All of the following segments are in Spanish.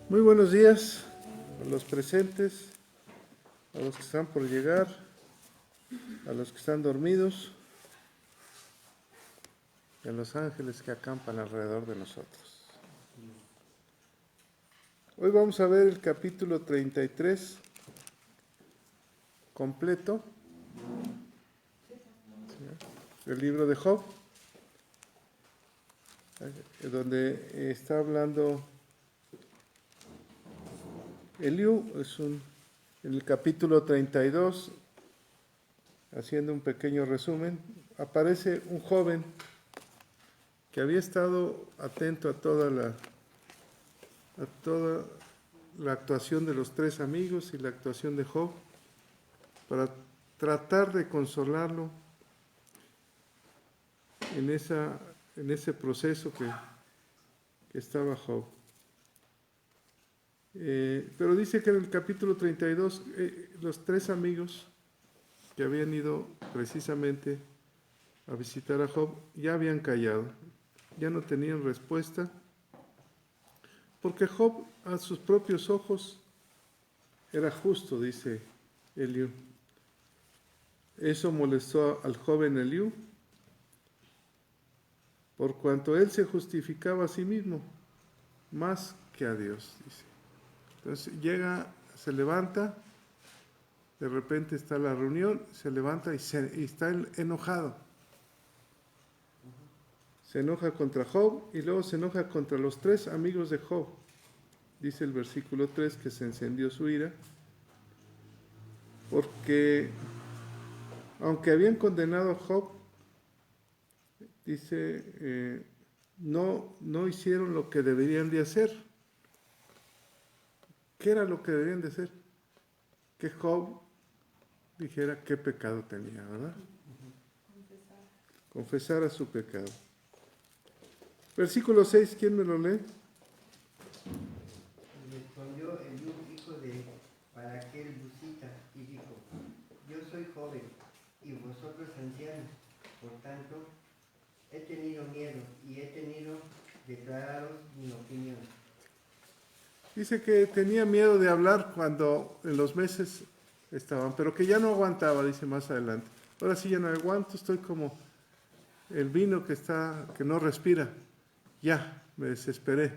Muy buenos días a los presentes, a los que están por llegar, a los que están dormidos y a los ángeles que acampan alrededor de nosotros. Hoy vamos a ver el capítulo 33 completo del libro de Job, donde está hablando Eliú. En el capítulo 32, haciendo un pequeño resumen, aparece un joven que había estado atento a toda la actuación de los tres amigos y la actuación de Job para tratar de consolarlo en ese proceso que estaba Job. Pero dice que en el capítulo 32 los tres amigos que habían ido precisamente a visitar a Job ya habían callado, ya no tenían respuesta, porque Job a sus propios ojos era justo, dice Eliú. Eso molestó al joven Eliú, por cuanto él se justificaba a sí mismo más que a Dios, dice. Entonces llega, se levanta, de repente está la reunión, se levanta y está enojado. Se enoja contra Job y luego se enoja contra los tres amigos de Job. Dice el versículo 3 que se encendió su ira, porque aunque habían condenado a Job, dice, no hicieron lo que deberían de hacer. ¿Qué era lo que deberían de hacer? Que Job dijera qué pecado tenía, ¿verdad? Confesara su pecado. Versículo 6, ¿quién me lo lee? Respondió Eliú, hijo de Baraquel Busita, y dijo: Yo soy joven, y vosotros ancianos, por tanto, he tenido miedo, y he tenido declararos mi opinión. Dice que tenía miedo de hablar cuando en los meses estaban, pero que ya no aguantaba, dice más adelante. Ahora sí ya no aguanto, estoy como el vino que no respira. Ya, me desesperé,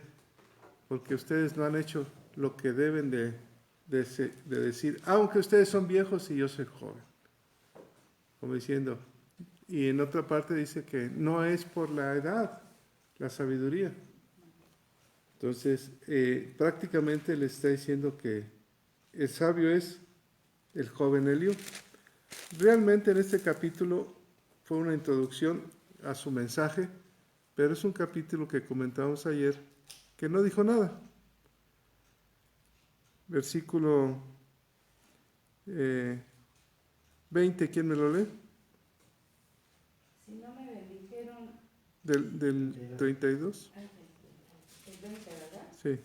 porque ustedes no han hecho lo que deben de decir, aunque ustedes son viejos y yo soy joven. Como diciendo, y en otra parte dice que no es por la edad, la sabiduría. Entonces, prácticamente le está diciendo que el sabio es el joven Eliú. Realmente en este capítulo fue una introducción a su mensaje, pero es un capítulo que comentamos ayer que no dijo nada. Versículo 20, ¿quién me lo lee? Si no me bendijeron. Del 32. El 20, ¿verdad? Sí. Okay.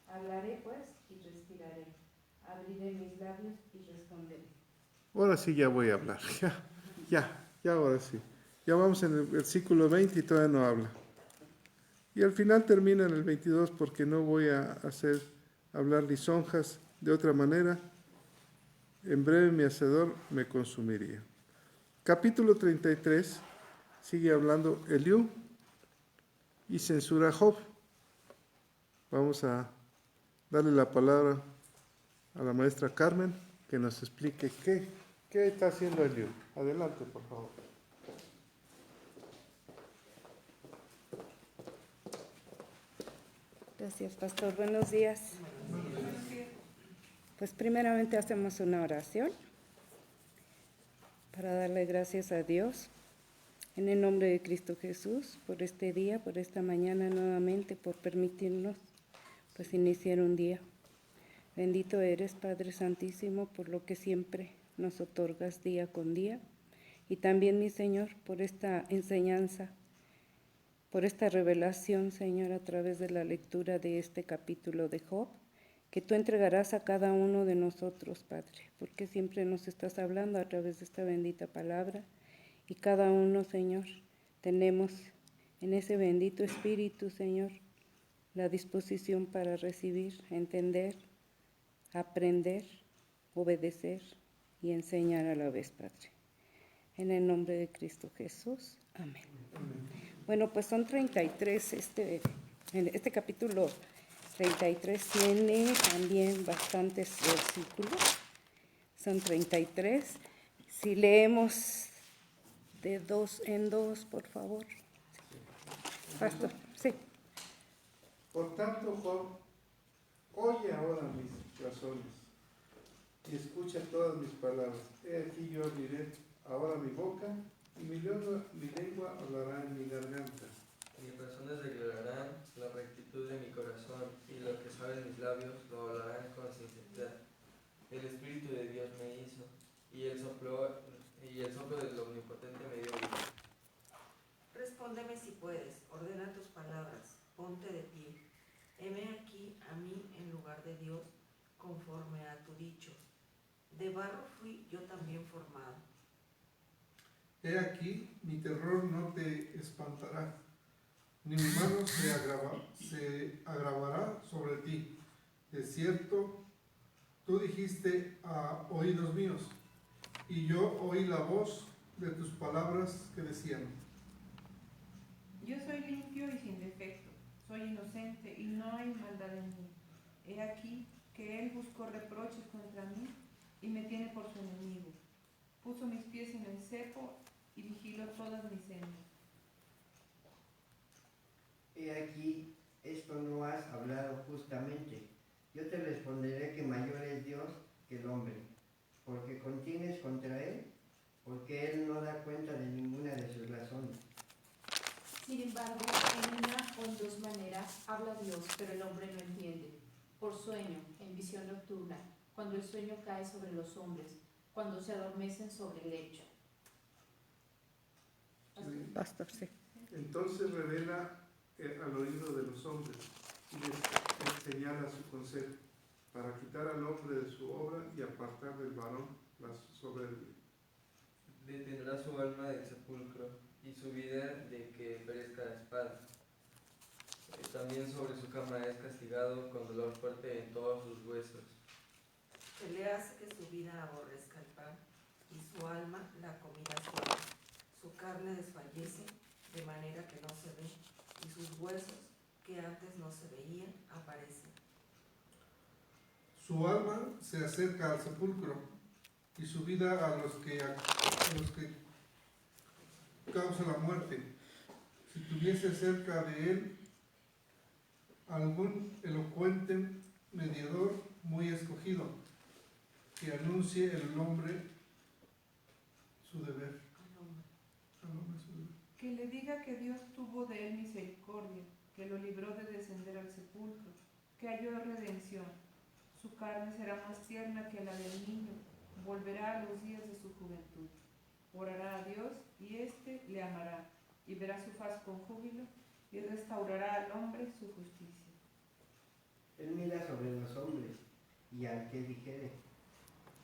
Hablaré pues y respiraré. Abriré mis labios y responderé. Ahora sí ya voy a hablar. Ya, ahora sí. Ya vamos en el versículo 20 y todavía no habla. Y al final termina en el 22 porque no voy a hacer hablar lisonjas de otra manera. En breve mi hacedor me consumiría. Capítulo 33 sigue hablando Eliú y censura a Job. Vamos a darle la palabra a la maestra Carmen que nos explique qué está haciendo Eliú. Adelante, por favor. Gracias, pastor. Buenos días. Pues primeramente hacemos una oración para darle gracias a Dios en el nombre de Cristo Jesús por este día, por esta mañana nuevamente, por permitirnos pues iniciar un día. Bendito eres, Padre Santísimo, por lo que siempre nos otorgas día con día. Y también, mi Señor, por esta enseñanza, por esta revelación, Señor, a través de la lectura de este capítulo de Job, que tú entregarás a cada uno de nosotros, Padre, porque siempre nos estás hablando a través de esta bendita palabra. Y cada uno, Señor, tenemos en ese bendito Espíritu, Señor, la disposición para recibir, entender, aprender, obedecer y enseñar a la vez, Padre. En el nombre de Cristo Jesús. Amén. Bueno, pues son 33, este capítulo 33 tiene también bastantes versículos. Son 33. Si leemos de 2 en 2, por favor. Pastor, sí. Por tanto, Job, oye ahora mis razones y escucha todas mis palabras. He aquí yo abriré ahora mi boca y mi lengua hablará en mi garganta. Mis razones declararán la rectitud de mi corazón, y lo que saben mis labios lo hablarán con sinceridad. El Espíritu de Dios me hizo, y el soplo del Omnipotente me dio vida. Respóndeme si puedes, ordena tus palabras, ponte de pie. Heme aquí a mí en lugar de Dios, conforme a tu dicho. De barro fui yo también formado. He aquí, mi terror no te espantará, ni mi mano se agravará sobre ti. De cierto, tú dijiste a oídos míos, y yo oí la voz de tus palabras que decían: Yo soy limpio y sin defecto, soy inocente y no hay maldad en mí. He aquí que él buscó reproches contra mí y me tiene por su enemigo. Puso mis pies en el cepo y vigiló todas mis sendas. He aquí, esto no has hablado justamente. Yo te responderé que mayor es Dios que el hombre, porque contienes contra él, porque él no da cuenta de ninguna de sus razones. Sin embargo, en una o en dos maneras habla Dios, pero el hombre no entiende. Por sueño, en visión nocturna, cuando el sueño cae sobre los hombres, cuando se adormecen sobre el lecho. Pastor, sí. Entonces revela al oído de los hombres y les señala su consejo, para quitar al hombre de su obra y apartar del varón la soberbia. Detendrá su alma del sepulcro, y su vida de que perezca la espada. También sobre su cama es castigado con dolor fuerte en todos sus huesos. Se le hace que su vida aborrezca el pan, y su alma la comida suave. Su carne desfallece, de manera que no se ve, y sus huesos, que antes no se veían, aparecen. Su alma se acerca al sepulcro, y su vida a los que causa la muerte. Si tuviese cerca de él algún elocuente mediador muy escogido, que anuncie el hombre su deber. Al hombre su deber. Que le diga que Dios tuvo de él misericordia, que lo libró de descender al sepulcro, que halló redención. Su carne será más tierna que la del niño, volverá a los días de su juventud. Orará a Dios y éste le amará, y verá su faz con júbilo, y restaurará al hombre su justicia. Él mira sobre los hombres, y al que dijere,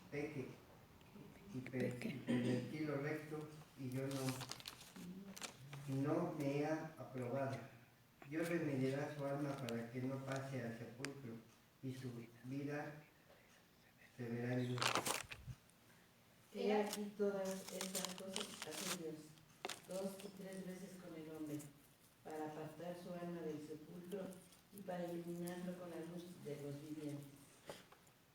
peque, y pervertí lo recto, y yo no me ha aprobado. Dios remediará su alma para que no pase al sepulcro, y su vida se verá en luz. He aquí todas estas cosas hace Dios, 2 y 3 veces con el hombre, para apartar su alma del sepulcro y para iluminarlo con la luz de los vivientes.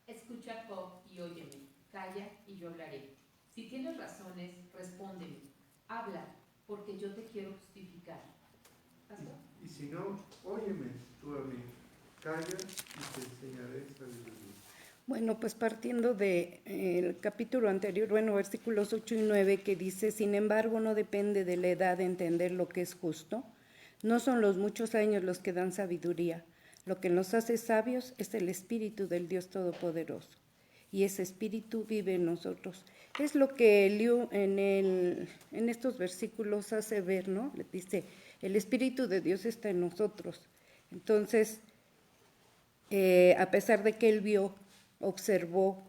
Escucha, Job, y óyeme. Calla, y yo hablaré. Si tienes razones, respóndeme. Habla, porque yo te quiero justificar. ¿Pastor? Y si no, óyeme tú a mí, calla y te enseñaré sabiduría. Bueno, pues partiendo del capítulo anterior, bueno, versículos 8 y 9, que dice: sin embargo, no depende de la edad de entender lo que es justo. No son los muchos años los que dan sabiduría. Lo que nos hace sabios es el Espíritu del Dios Todopoderoso. Y ese Espíritu vive en nosotros. Es lo que Liu en estos versículos hace ver, ¿no? Le dice, el Espíritu de Dios está en nosotros. Entonces, a pesar de que él vio, observó,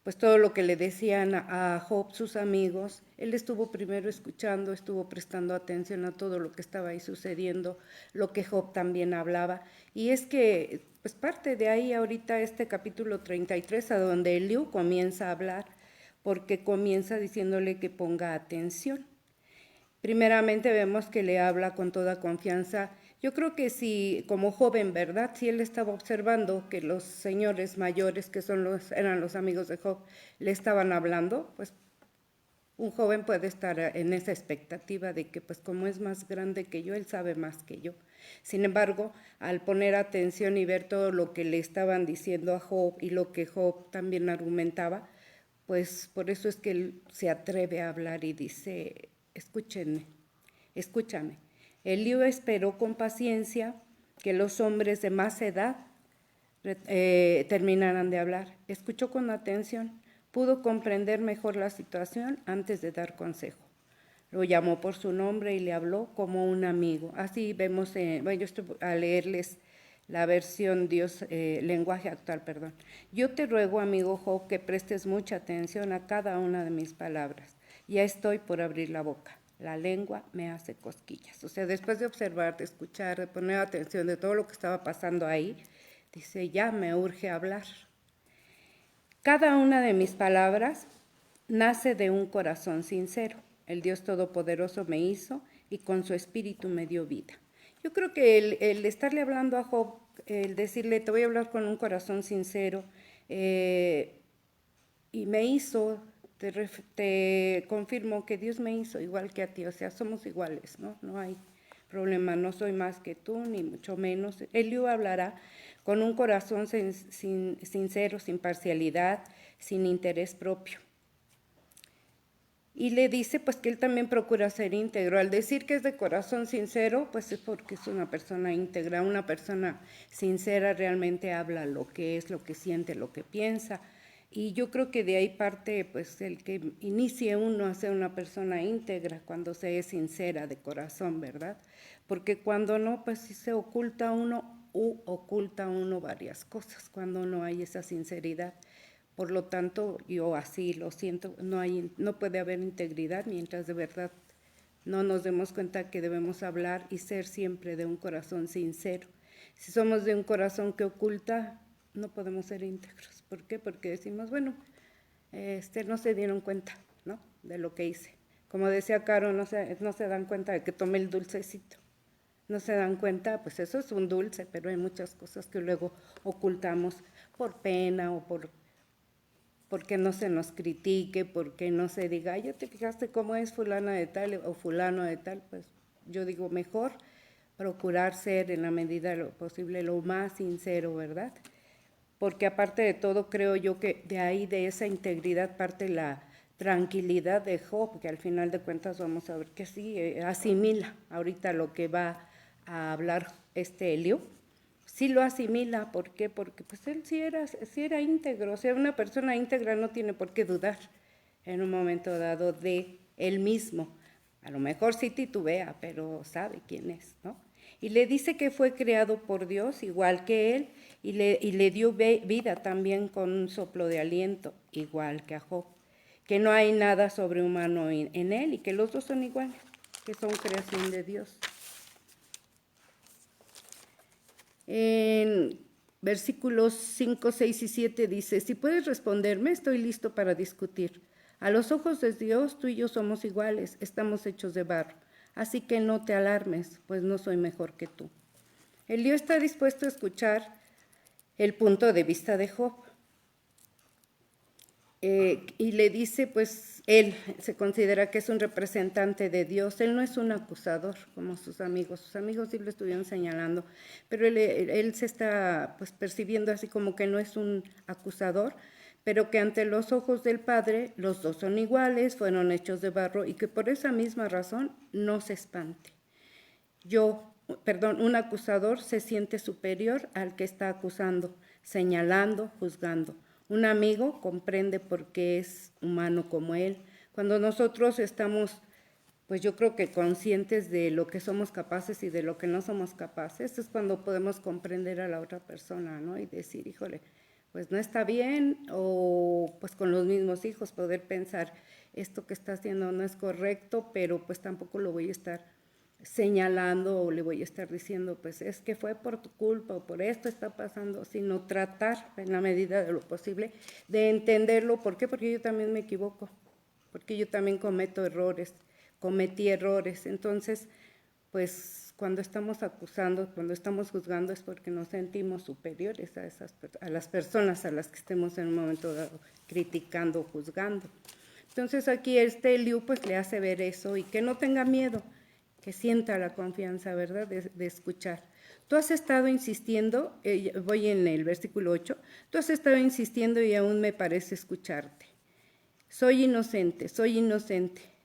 pues todo lo que le decían a Job sus amigos, él estuvo primero escuchando, estuvo prestando atención a todo lo que estaba ahí sucediendo, lo que Job también hablaba. Y es que, pues parte de ahí ahorita este capítulo 33, a donde Eliú comienza a hablar, porque comienza diciéndole que ponga atención. Primeramente vemos que le habla con toda confianza. Yo creo que si, como joven, ¿verdad? Si él estaba observando que los señores mayores, que eran los amigos de Job, le estaban hablando, pues un joven puede estar en esa expectativa de que, pues como es más grande que yo, él sabe más que yo. Sin embargo, al poner atención y ver todo lo que le estaban diciendo a Job y lo que Job también argumentaba, pues por eso es que él se atreve a hablar y dice: escúchenme, escúchame. Eliú esperó con paciencia que los hombres de más edad terminaran de hablar. Escuchó con atención, pudo comprender mejor la situación antes de dar consejo. Lo llamó por su nombre y le habló como un amigo. Así vemos, bueno, yo estoy a leerles la versión lenguaje actual, perdón. Yo te ruego, amigo Job, que prestes mucha atención a cada una de mis palabras. Ya estoy por abrir la boca. La lengua me hace cosquillas. O sea, después de observar, de escuchar, de poner atención de todo lo que estaba pasando ahí, dice: ya me urge hablar. Cada una de mis palabras nace de un corazón sincero. El Dios Todopoderoso me hizo y con su espíritu me dio vida. Yo creo que el estarle hablando a Job, el decirle: te voy a hablar con un corazón sincero, y me hizo, te confirmo que Dios me hizo igual que a ti, o sea, somos iguales, ¿no? No hay problema, no soy más que tú, ni mucho menos. Eliú hablará con un corazón sincero, sin parcialidad, sin interés propio. Y le dice pues que él también procura ser íntegro. Al decir que es de corazón sincero, pues es porque es una persona íntegra. Una persona sincera realmente habla lo que es, lo que siente, lo que piensa. Y yo creo que de ahí parte pues el que inicie uno a ser una persona íntegra cuando se es sincera de corazón, ¿verdad? Porque cuando no, pues sí se oculta uno varias cosas cuando no hay esa sinceridad. Por lo tanto, yo así lo siento, no puede haber integridad mientras de verdad no nos demos cuenta que debemos hablar y ser siempre de un corazón sincero. Si somos de un corazón que oculta, no podemos ser íntegros. ¿Por qué? Porque decimos, bueno, no se dieron cuenta, ¿no?, de lo que hice. Como decía Caro, no se dan cuenta de que tomé el dulcecito. No se dan cuenta, pues eso es un dulce, pero hay muchas cosas que luego ocultamos por pena o porque no se nos critique, porque no se diga: ay, ¿ya te fijaste cómo es fulana de tal o fulano de tal? Pues yo digo, mejor procurar ser en la medida de lo posible lo más sincero, ¿verdad? Porque aparte de todo, creo yo que de ahí, de esa integridad, parte la tranquilidad de Job, que al final de cuentas vamos a ver que sí, asimila ahorita lo que va a hablar Eliú. Sí lo asimila. ¿Por qué? Porque pues él sí era íntegro. O sea, una persona íntegra no tiene por qué dudar en un momento dado de él mismo. A lo mejor sí titubea, pero sabe quién es, ¿no? Y le dice que fue creado por Dios igual que él, y le dio vida también con un soplo de aliento, igual que a Job. Que no hay nada sobrehumano en él y que los dos son iguales, que son creación de Dios. En versículos 5, 6 y 7 dice: si puedes responderme, estoy listo para discutir. A los ojos de Dios, tú y yo somos iguales, estamos hechos de barro. Así que no te alarmes, pues no soy mejor que tú. Eliú está dispuesto a escuchar el punto de vista de Job. Y le dice, pues él se considera que es un representante de Dios. Él no es un acusador como sus amigos. Sus amigos sí lo estuvieron señalando, pero él se está pues percibiendo así como que no es un acusador, pero que ante los ojos del Padre los dos son iguales, fueron hechos de barro, y que por esa misma razón no se espante. Un acusador se siente superior al que está acusando, señalando, juzgando. Un amigo comprende por qué es humano como él. Cuando nosotros estamos, pues yo creo que conscientes de lo que somos capaces y de lo que no somos capaces, es cuando podemos comprender a la otra persona, ¿no? Y decir, híjole, pues no está bien, o pues con los mismos hijos poder pensar, esto que está haciendo no es correcto, pero pues tampoco lo voy a estar señalando o le voy a estar diciendo, pues es que fue por tu culpa o por esto está pasando, sino tratar en la medida de lo posible de entenderlo. ¿Por qué? Porque yo también me equivoco, porque yo también cometí errores. Entonces, pues cuando estamos acusando, cuando estamos juzgando es porque nos sentimos superiores a las personas a las que estemos en un momento dado criticando o juzgando. Entonces aquí Liu pues le hace ver eso y que no tenga miedo, que sienta la confianza, ¿verdad?, de escuchar. Tú has estado insistiendo, voy en el versículo 8, tú has estado insistiendo y aún me parece escucharte. Soy inocente,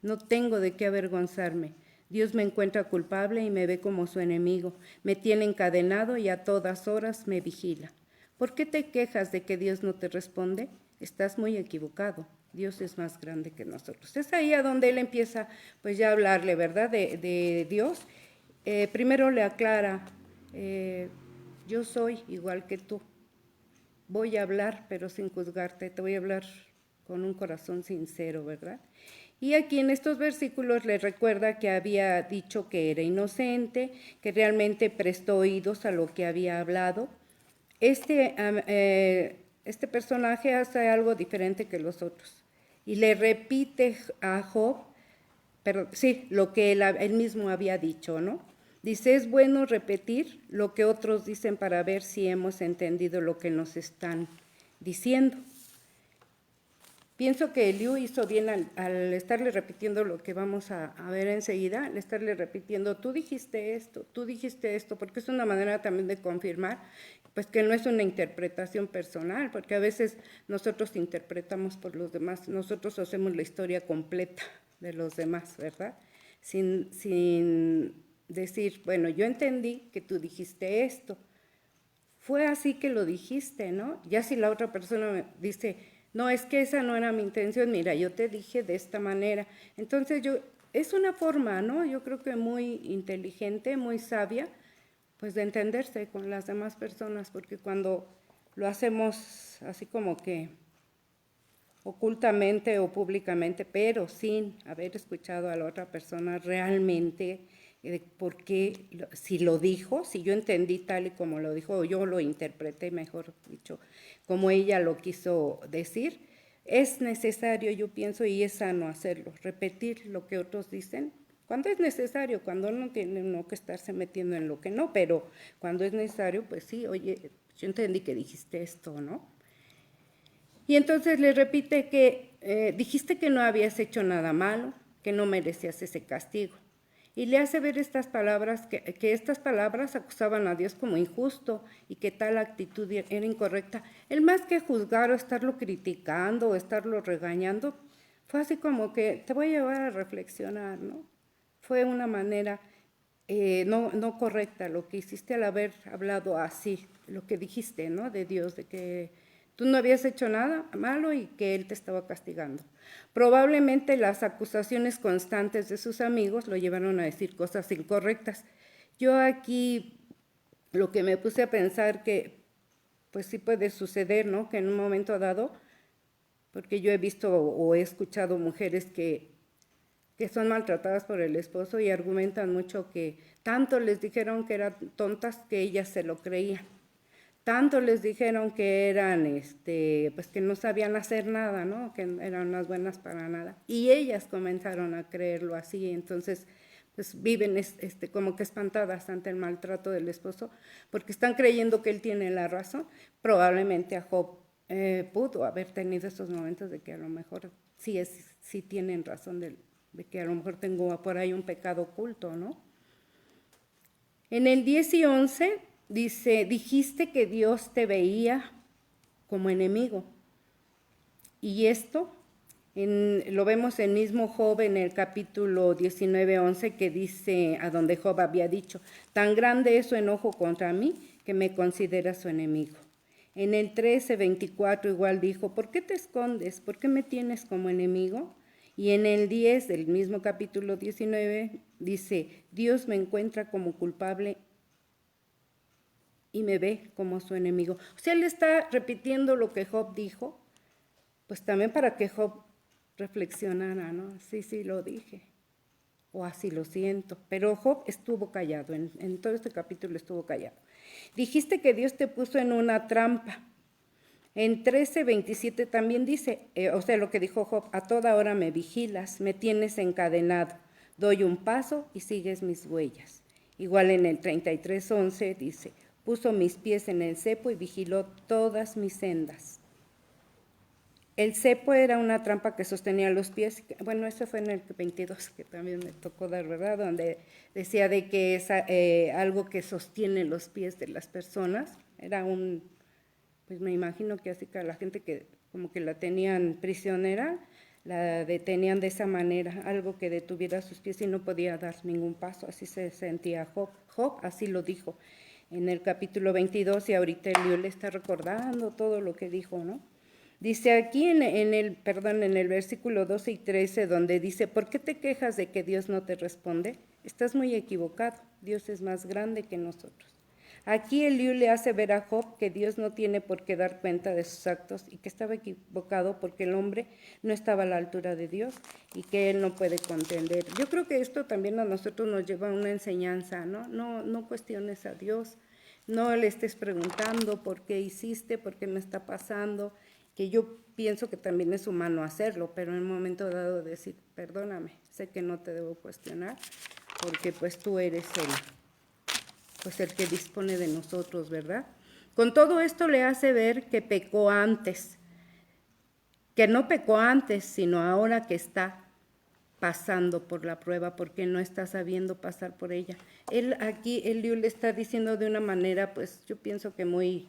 no tengo de qué avergonzarme. Dios me encuentra culpable y me ve como su enemigo. Me tiene encadenado y a todas horas me vigila. ¿Por qué te quejas de que Dios no te responde? Estás muy equivocado. Dios es más grande que nosotros. Es ahí a donde él empieza pues ya a hablarle, ¿verdad?, de Dios. Primero le aclara, yo soy igual que tú. Voy a hablar, pero sin juzgarte. Te voy a hablar con un corazón sincero, ¿verdad? Y aquí en estos versículos le recuerda que había dicho que era inocente, que realmente prestó oídos a lo que había hablado. Este personaje hace algo diferente que los otros y le repite a Job, lo que él mismo había dicho, ¿no? Dice, es bueno repetir lo que otros dicen para ver si hemos entendido lo que nos están diciendo. Pienso que Liu hizo bien al estarle repitiendo lo que vamos a ver enseguida, al estarle repitiendo, tú dijiste esto, porque es una manera también de confirmar, pues que no es una interpretación personal, porque a veces nosotros interpretamos por los demás, nosotros hacemos la historia completa de los demás, ¿verdad? Sin decir, bueno, yo entendí que tú dijiste esto, fue así que lo dijiste, ¿no? Ya si la otra persona me dice, no, es que esa no era mi intención, mira, yo te dije de esta manera. Entonces es una forma, ¿no? Yo creo que muy inteligente, muy sabia, pues de entenderse con las demás personas, porque cuando lo hacemos así como que ocultamente o públicamente, pero sin haber escuchado a la otra persona realmente, por qué, si lo dijo, si yo entendí tal y como lo dijo, o yo lo interpreté, mejor dicho, como ella lo quiso decir, es necesario, yo pienso, y es sano hacerlo, repetir lo que otros dicen, cuando es necesario, cuando no tiene uno que estarse metiendo en lo que no, pero cuando es necesario, pues sí, oye, yo entendí que dijiste esto, ¿no? Y entonces le repite que dijiste que no habías hecho nada malo, que no merecías ese castigo. Y le hace ver estas palabras, que estas palabras acusaban a Dios como injusto y que tal actitud era incorrecta. Él más que juzgar o estarlo criticando o estarlo regañando, fue así como que te voy a llevar a reflexionar, ¿no? Fue una manera no correcta lo que hiciste al haber hablado así, lo que dijiste, ¿no? De Dios, de que tú no habías hecho nada malo y que Él te estaba castigando. Probablemente las acusaciones constantes de sus amigos lo llevaron a decir cosas incorrectas. Yo aquí lo que me puse a pensar que pues sí puede suceder, ¿no? Que en un momento dado, porque yo he visto o he escuchado mujeres que son maltratadas por el esposo y argumentan mucho que tanto les dijeron que eran tontas que ellas se lo creían. Tanto les dijeron que eran, pues que no sabían hacer nada, ¿no? Que eran unas buenas para nada. Y ellas comenzaron a creerlo así, entonces pues viven como que espantadas ante el maltrato del esposo, porque están creyendo que él tiene la razón. Probablemente a Job pudo haber tenido esos momentos de que a lo mejor sí tienen razón de que a lo mejor tengo por ahí un pecado oculto, ¿no? En el 10 y 11 dice, dijiste que Dios te veía como enemigo. Y esto lo vemos en mismo Job en el capítulo 19:11 que dice, a donde Job había dicho, tan grande es su enojo contra mí que me considera su enemigo. En el 13:24 igual dijo, ¿por qué te escondes? ¿Por qué me tienes como enemigo? Y en el 10 del mismo capítulo 19 dice, Dios me encuentra como culpable y me ve como su enemigo. O sea, él está repitiendo lo que Job dijo, pues también para que Job reflexionara, ¿no? Sí, lo dije, o así lo siento. Pero Job estuvo callado, en todo este capítulo estuvo callado. Dijiste que Dios te puso en una trampa. En 13:27 también dice, o sea, lo que dijo Job, a toda hora me vigilas, me tienes encadenado, doy un paso y sigues mis huellas. Igual en el 33:11 dice, puso mis pies en el cepo y vigiló todas mis sendas. El cepo era una trampa que sostenía los pies. Bueno, eso fue en el 22, que también me tocó dar, ¿verdad? Donde decía de que es algo que sostiene los pies de las personas. Era pues me imagino que así que la gente que como que la tenían prisionera, la detenían de esa manera, algo que detuviera sus pies y no podía dar ningún paso. Así se sentía Job. Job así lo dijo en el capítulo 22 y ahorita Eliú le está recordando todo lo que dijo, ¿no? Dice aquí en el versículo 12 y 13, donde dice, ¿por qué te quejas de que Dios no te responde? Estás muy equivocado, Dios es más grande que nosotros. Aquí Eliú le hace ver a Job que Dios no tiene por qué dar cuenta de sus actos y que estaba equivocado porque el hombre no estaba a la altura de Dios y que él no puede contender. Yo creo que esto también a nosotros nos lleva a una enseñanza, ¿no? No cuestiones a Dios, no le estés preguntando por qué hiciste, por qué me está pasando, que yo pienso que también es humano hacerlo, pero en un momento dado decir, perdóname, sé que no te debo cuestionar, porque pues tú eres el que dispone de nosotros, ¿verdad? Con todo esto le hace ver que pecó antes, que no pecó antes, sino ahora que está pasando por la prueba, porque no está sabiendo pasar por ella. Aquí Eliú le está diciendo de una manera, pues yo pienso que muy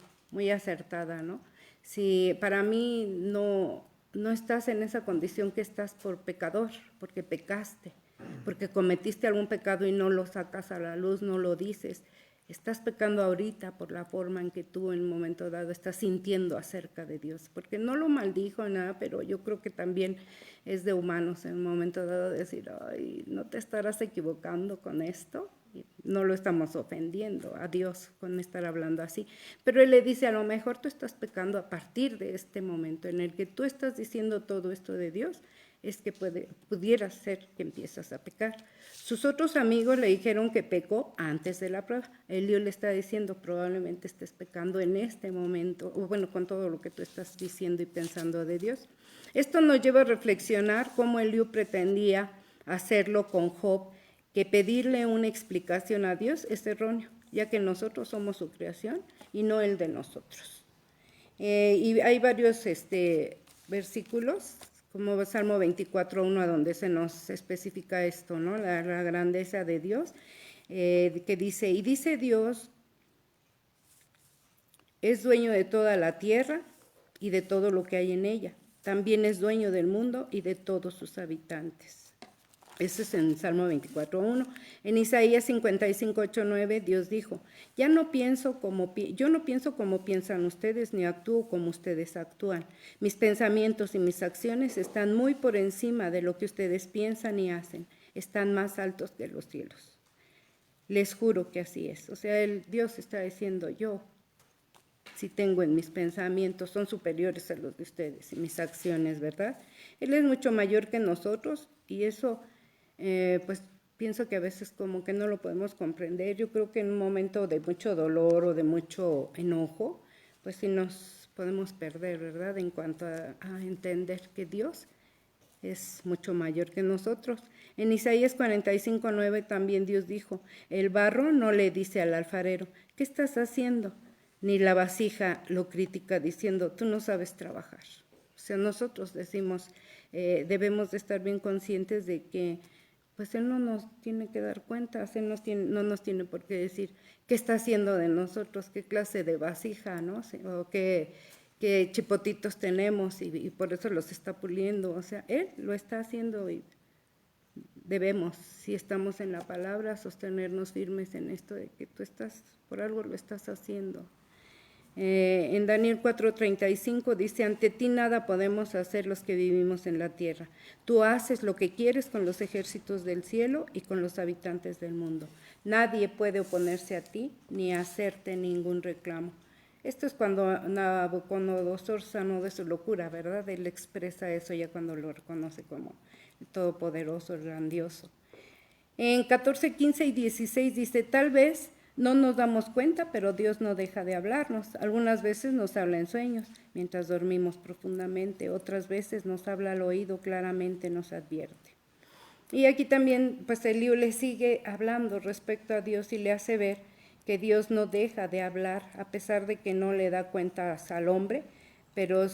acertada, ¿no? Si para mí no estás en esa condición que estás por pecador, porque pecaste, porque cometiste algún pecado y no lo sacas a la luz, no lo dices. Estás pecando ahorita por la forma en que tú en un momento dado estás sintiendo acerca de Dios, porque no lo maldijo nada, pero yo creo que también es de humanos en un momento dado decir, ay, no te estarás equivocando con esto. No lo estamos ofendiendo a Dios con estar hablando así, pero Él le dice, a lo mejor tú estás pecando a partir de este momento en el que tú estás diciendo todo esto de Dios, es que pudiera ser que empiezas a pecar. Sus otros amigos le dijeron que pecó antes de la prueba. Eliú le está diciendo, probablemente estés pecando en este momento, o bueno, con todo lo que tú estás diciendo y pensando de Dios. Esto nos lleva a reflexionar cómo Eliú pretendía hacerlo con Job, que pedirle una explicación a Dios es erróneo, ya que nosotros somos su creación y no Él de nosotros. Y hay varios versículos, como Salmo 24:1, donde se nos especifica esto, ¿no? La grandeza de Dios, que dice, y dice Dios, es dueño de toda la tierra y de todo lo que hay en ella. También es dueño del mundo y de todos sus habitantes. Eso es en Salmo 24:1. En Isaías 55:8-9, Dios dijo, yo no pienso como piensan ustedes, ni actúo como ustedes actúan. Mis pensamientos y mis acciones están muy por encima de lo que ustedes piensan y hacen. Están más altos que los cielos. Les juro que así es. O sea, Dios está diciendo, yo, si tengo en mis pensamientos, son superiores a los de ustedes y mis acciones, ¿verdad? Él es mucho mayor que nosotros y eso... pues pienso que a veces como que no lo podemos comprender. Yo creo que en un momento de mucho dolor o de mucho enojo, pues sí nos podemos perder, ¿verdad? En cuanto a entender que Dios es mucho mayor que nosotros. En Isaías 45:9 también Dios dijo, el barro no le dice al alfarero, ¿qué estás haciendo? Ni la vasija lo critica diciendo, tú no sabes trabajar. O sea, nosotros decimos, debemos de estar bien conscientes de que pues Él no nos tiene que dar cuentas, Él no nos tiene por qué decir qué está haciendo de nosotros, qué clase de vasija, ¿no? O qué chipotitos tenemos y por eso los está puliendo. O sea, Él lo está haciendo y debemos, si estamos en la palabra, sostenernos firmes en esto de que tú estás, por algo lo estás haciendo. En Daniel 4:35 dice, ante ti nada podemos hacer los que vivimos en la tierra. Tú haces lo que quieres con los ejércitos del cielo y con los habitantes del mundo. Nadie puede oponerse a ti ni hacerte ningún reclamo. Esto es cuando Nabucodonosor sanó de su locura, ¿verdad? Él expresa eso ya cuando lo reconoce como el todopoderoso, el grandioso. En 14, 15 y 16 dice, tal vez no nos damos cuenta, pero Dios no deja de hablarnos. Algunas veces nos habla en sueños, mientras dormimos profundamente. Otras veces nos habla al oído, claramente nos advierte. Y aquí también, pues Eliú le sigue hablando respecto a Dios y le hace ver que Dios no deja de hablar, a pesar de que no le da cuentas al hombre, pero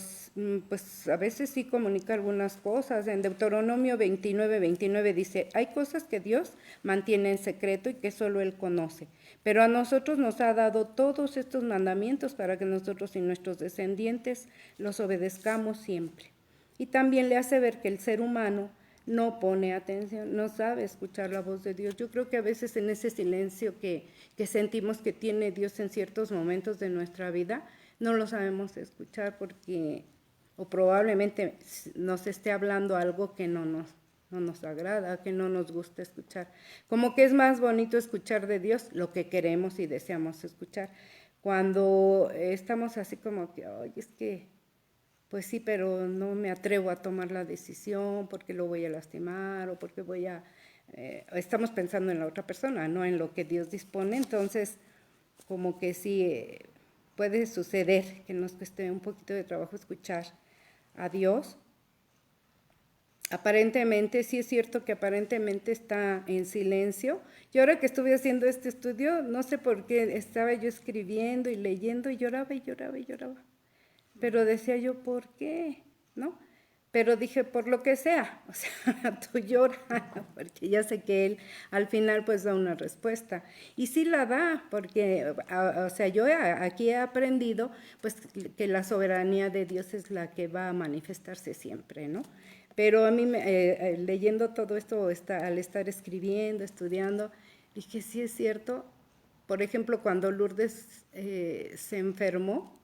pues a veces sí comunica algunas cosas. En Deuteronomio 29 dice, hay cosas que Dios mantiene en secreto y que solo Él conoce, pero a nosotros nos ha dado todos estos mandamientos para que nosotros y nuestros descendientes los obedezcamos siempre. Y también le hace ver que el ser humano no pone atención, no sabe escuchar la voz de Dios. Yo creo que a veces en ese silencio que sentimos que tiene Dios en ciertos momentos de nuestra vida, no lo sabemos escuchar porque, o probablemente nos esté hablando algo que no nos agrada, que no nos gusta escuchar. Como que es más bonito escuchar de Dios lo que queremos y deseamos escuchar. Cuando estamos así como que, ay, es que, pues sí, pero no me atrevo a tomar la decisión porque lo voy a lastimar o porque estamos pensando en la otra persona, no en lo que Dios dispone. Entonces, como que sí, puede suceder que nos cueste un poquito de trabajo escuchar a Dios. Aparentemente, sí es cierto que aparentemente está en silencio. Yo ahora que estuve haciendo este estudio, no sé por qué, estaba yo escribiendo y leyendo y lloraba y lloraba y lloraba. Pero decía yo, ¿por qué? ¿No? Pero dije, por lo que sea, o sea, tú lloras, porque ya sé que Él al final pues da una respuesta. Y sí la da, porque, o sea, yo aquí he aprendido pues que la soberanía de Dios es la que va a manifestarse siempre, ¿no? Pero a mí, leyendo todo esto, al estar escribiendo, estudiando, dije, sí es cierto. Por ejemplo, cuando Lourdes se enfermó,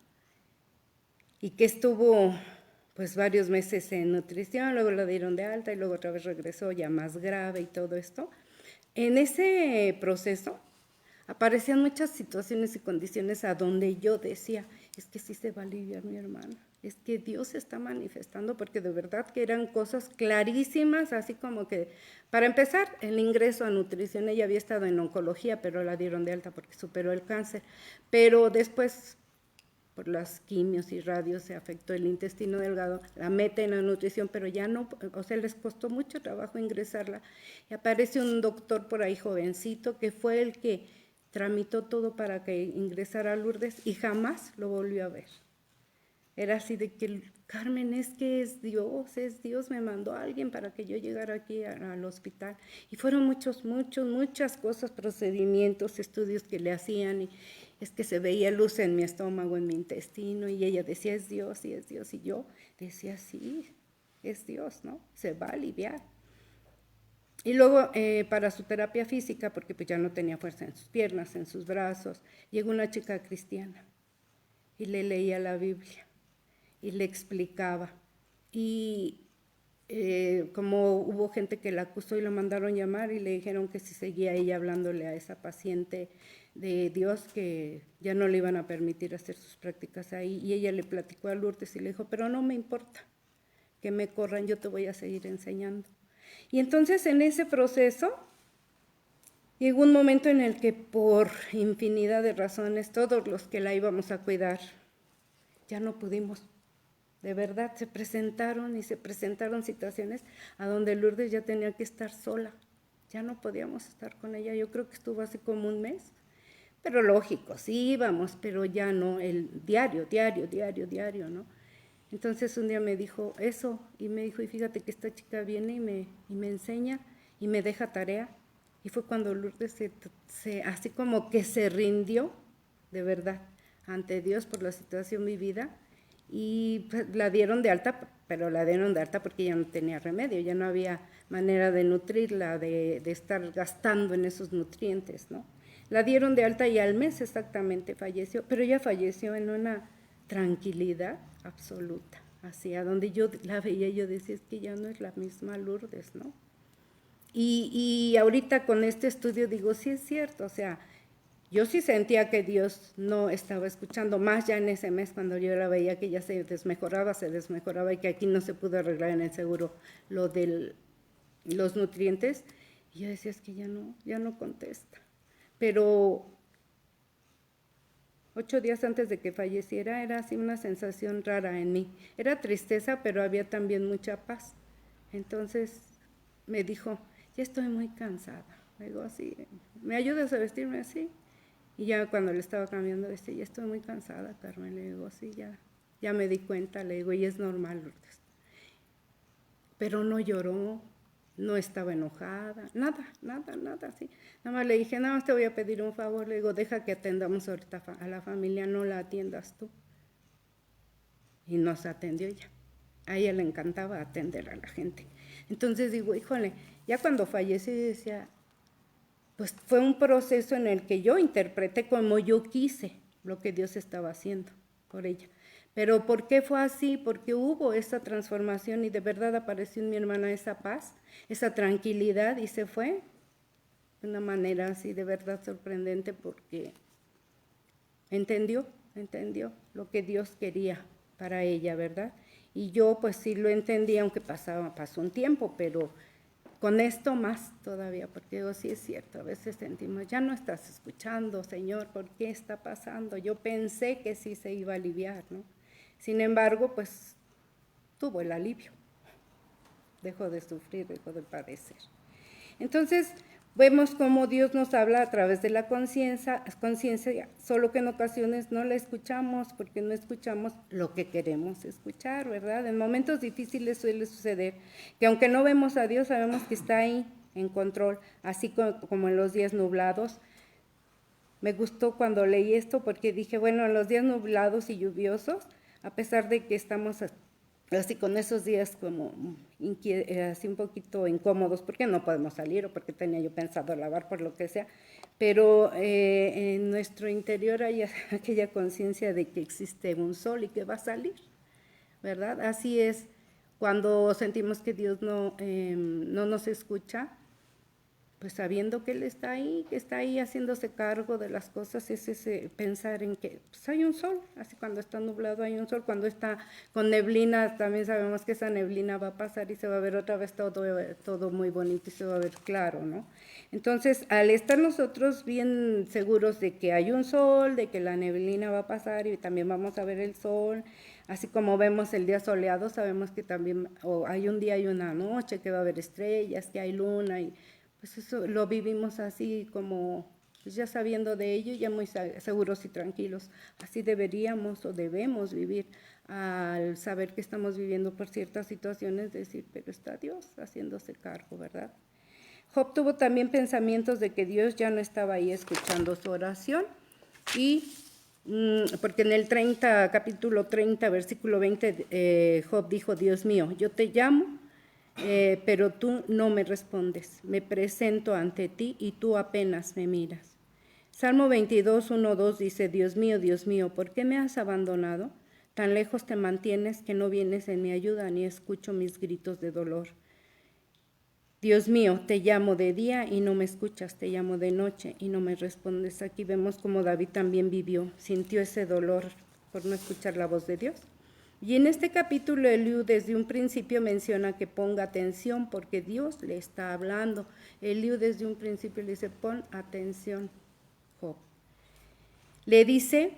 y que estuvo pues varios meses en nutrición, luego la dieron de alta y luego otra vez regresó ya más grave y todo esto. En ese proceso aparecían muchas situaciones y condiciones a donde yo decía, es que sí se va a aliviar mi hermana, es que Dios se está manifestando, porque de verdad que eran cosas clarísimas, así como que, para empezar, el ingreso a nutrición, ella había estado en oncología, pero la dieron de alta porque superó el cáncer, pero después por las quimios y radios se afectó el intestino delgado, la meten a nutrición, pero ya no, o sea, les costó mucho trabajo ingresarla. Y aparece un doctor por ahí jovencito que fue el que tramitó todo para que ingresara a Lourdes y jamás lo volvió a ver. Era así de que, Carmen, es que es Dios, me mandó a alguien para que yo llegara aquí al hospital. Y fueron muchas cosas, procedimientos, estudios que le hacían, y es que se veía luz en mi estómago, en mi intestino, y ella decía, es Dios, y yo decía, sí, es Dios, ¿no? Se va a aliviar. Y luego, para su terapia física, porque pues ya no tenía fuerza en sus piernas, en sus brazos, llegó una chica cristiana y le leía la Biblia y le explicaba. Y como hubo gente que la acusó y la mandaron llamar y le dijeron que si seguía ella hablándole a esa paciente de Dios, que ya no le iban a permitir hacer sus prácticas ahí. Y ella le platicó a Lourdes y le dijo, pero no me importa que me corran, yo te voy a seguir enseñando. Y entonces en ese proceso llegó un momento en el que por infinidad de razones todos los que la íbamos a cuidar ya no pudimos. De verdad, se presentaron situaciones a donde Lourdes ya tenía que estar sola. Ya no podíamos estar con ella. Yo creo que estuvo así como un mes. Pero lógico, sí íbamos, pero ya no, el diario, ¿no? Entonces un día me dijo eso, y me dijo, y fíjate que esta chica viene y me enseña y me deja tarea. Y fue cuando Lourdes así como que se rindió, de verdad, ante Dios por la situación vivida. Y pues, la dieron de alta, pero la dieron de alta porque ya no tenía remedio, ya no había manera de nutrirla, de estar gastando en esos nutrientes, ¿no? La dieron de alta y al mes exactamente falleció, pero ella falleció en una tranquilidad absoluta, así, a donde yo la veía, yo decía, es que ya no es la misma Lourdes, ¿no? Y ahorita con este estudio digo, sí es cierto, o sea, yo sí sentía que Dios no estaba escuchando, más ya en ese mes cuando yo la veía que ya se desmejoraba y que aquí no se pudo arreglar en el seguro lo de los nutrientes. Y yo decía, es que ya no contesta. Pero 8 días antes de que falleciera era así una sensación rara en mí. Era tristeza, pero había también mucha paz. Entonces me dijo, ya estoy muy cansada. Le digo, así, ¿me ayudas a vestirme así? Y ya cuando le estaba cambiando, decía, ya estoy muy cansada, Carmen. Le digo, sí, ya me di cuenta, le digo, y es normal, Lourdes. Pero no lloró, no estaba enojada, nada, sí. Nada más le dije, nada más te voy a pedir un favor, le digo, deja que atendamos ahorita a la familia, no la atiendas tú. Y nos atendió ella. A ella le encantaba atender a la gente. Entonces digo, híjole, ya cuando falleció decía, pues fue un proceso en el que yo interpreté como yo quise lo que Dios estaba haciendo por ella. Pero ¿por qué fue así? Porque hubo esa transformación y de verdad apareció en mi hermana esa paz, esa tranquilidad y se fue de una manera así de verdad sorprendente porque entendió lo que Dios quería para ella, ¿verdad? Y yo pues sí lo entendí, aunque pasó un tiempo, pero con esto más todavía, porque digo, sí es cierto, a veces sentimos, ya no estás escuchando, Señor, ¿por qué está pasando? Yo pensé que sí se iba a aliviar, ¿no? Sin embargo, pues tuvo el alivio, dejó de sufrir, dejó de padecer. Entonces, vemos cómo Dios nos habla a través de la conciencia, solo que en ocasiones no la escuchamos porque no escuchamos lo que queremos escuchar, ¿verdad? En momentos difíciles suele suceder que aunque no vemos a Dios, sabemos que está ahí en control, así como en los días nublados. Me gustó cuando leí esto porque dije, bueno, en los días nublados y lluviosos, a pesar de que estamos así con esos días como así un poquito incómodos, porque no podemos salir o porque tenía yo pensado lavar por lo que sea, pero en nuestro interior hay aquella conciencia de que existe un sol y que va a salir, ¿verdad? Así es cuando sentimos que Dios no nos escucha, pues sabiendo que Él está ahí, que está ahí haciéndose cargo de las cosas, es ese pensar en que pues hay un sol, así cuando está nublado hay un sol, cuando está con neblina también sabemos que esa neblina va a pasar y se va a ver otra vez todo muy bonito y se va a ver claro, ¿no? Entonces, al estar nosotros bien seguros de que hay un sol, de que la neblina va a pasar y también vamos a ver el sol, así como vemos el día soleado, sabemos que también hay un día y una noche, que va a haber estrellas, que hay luna y pues eso lo vivimos así como pues ya sabiendo de ello, ya muy seguros y tranquilos. Así deberíamos o debemos vivir al saber que estamos viviendo por ciertas situaciones, decir, pero está Dios haciéndose cargo, ¿verdad? Job tuvo también pensamientos de que Dios ya no estaba ahí escuchando su oración y porque en el capítulo 30, versículo 20, Job dijo, Dios mío, yo te llamo, pero tú no me respondes. Me presento ante ti y tú apenas me miras. Salmo 22, 1, 2 dice, Dios mío, ¿por qué me has abandonado? Tan lejos te mantienes que no vienes en mi ayuda ni escucho mis gritos de dolor. Dios mío, te llamo de día y no me escuchas, te llamo de noche y no me respondes. Aquí vemos cómo David también sintió ese dolor por no escuchar la voz de Dios. Y en este capítulo Eliú desde un principio menciona que ponga atención porque Dios le está hablando. Eliú desde un principio le dice, pon atención, Job. Le dice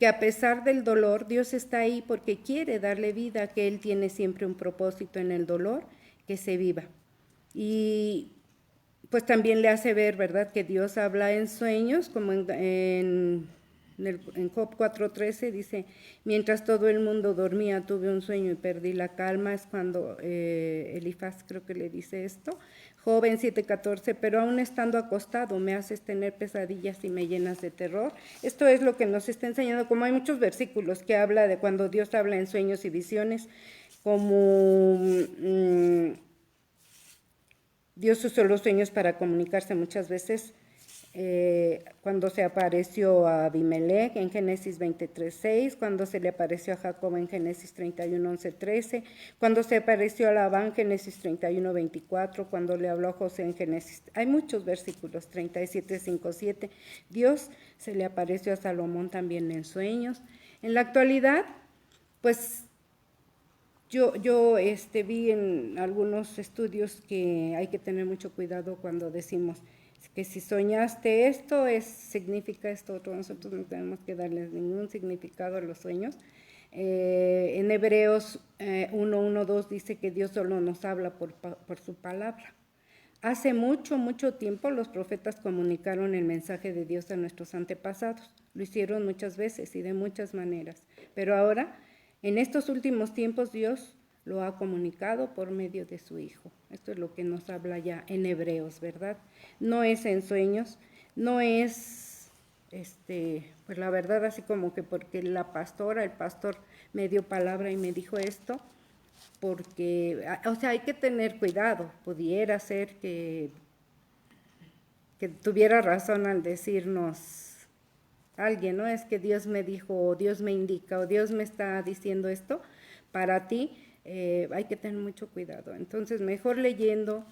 que a pesar del dolor, Dios está ahí porque quiere darle vida, que Él tiene siempre un propósito en el dolor, que se viva. Y pues también le hace ver, ¿verdad?, que Dios habla en sueños, como en Job 4:13 dice, mientras todo el mundo dormía tuve un sueño y perdí la calma, es cuando Elifaz creo que le dice esto. Job 7:14, pero aún estando acostado me haces tener pesadillas y me llenas de terror. Esto es lo que nos está enseñando, como hay muchos versículos que habla de cuando Dios habla en sueños y visiones, como Dios usó los sueños para comunicarse muchas veces cuando se apareció a Abimelech en Génesis 23:6, cuando se le apareció a Jacob en Génesis 31:11-13, cuando se apareció a Labán en Génesis 31:24, cuando le habló a José en Génesis, hay muchos versículos, 37:5-7. Dios se le apareció a Salomón también en sueños. En la actualidad, pues yo vi en algunos estudios que hay que tener mucho cuidado cuando decimos que si soñaste esto, significa esto otro. Nosotros no tenemos que darles ningún significado a los sueños. En Hebreos 1:1-2 dice que Dios solo nos habla por su palabra. Hace mucho tiempo los profetas comunicaron el mensaje de Dios a nuestros antepasados. Lo hicieron muchas veces y de muchas maneras. Pero ahora, en estos últimos tiempos, Dios lo ha comunicado por medio de su Hijo. Esto es lo que nos habla ya en Hebreos, ¿verdad? No es en sueños, no es, pues la verdad, así como que porque el pastor me dio palabra y me dijo esto, porque, o sea, hay que tener cuidado. Pudiera ser que tuviera razón al decirnos alguien, ¿no? Es que Dios me dijo, o Dios me indica, o Dios me está diciendo esto para ti. Hay que tener mucho cuidado. Entonces, mejor leyendo,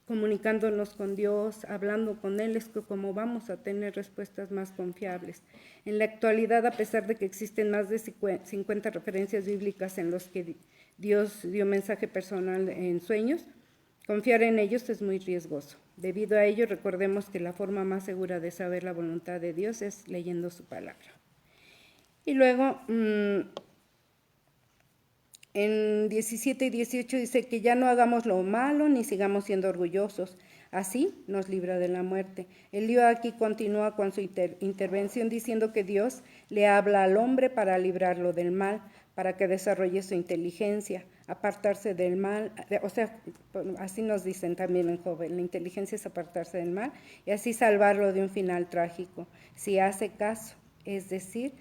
comunicándonos con Dios, hablando con Él, es como vamos a tener respuestas más confiables. En la actualidad, a pesar de que existen más de 50 referencias bíblicas en los que Dios dio mensaje personal en sueños, confiar en ellos es muy riesgoso. Debido a ello, recordemos que la forma más segura de saber la voluntad de Dios es leyendo su palabra. Y luego, en 17 y 18 dice que ya no hagamos lo malo ni sigamos siendo orgullosos. Así nos libra de la muerte. El lío aquí continúa con su intervención diciendo que Dios le habla al hombre para librarlo del mal, para que desarrolle su inteligencia, apartarse del mal. O sea, así nos dicen también en Job, la inteligencia es apartarse del mal y así salvarlo de un final trágico, si hace caso, es decir,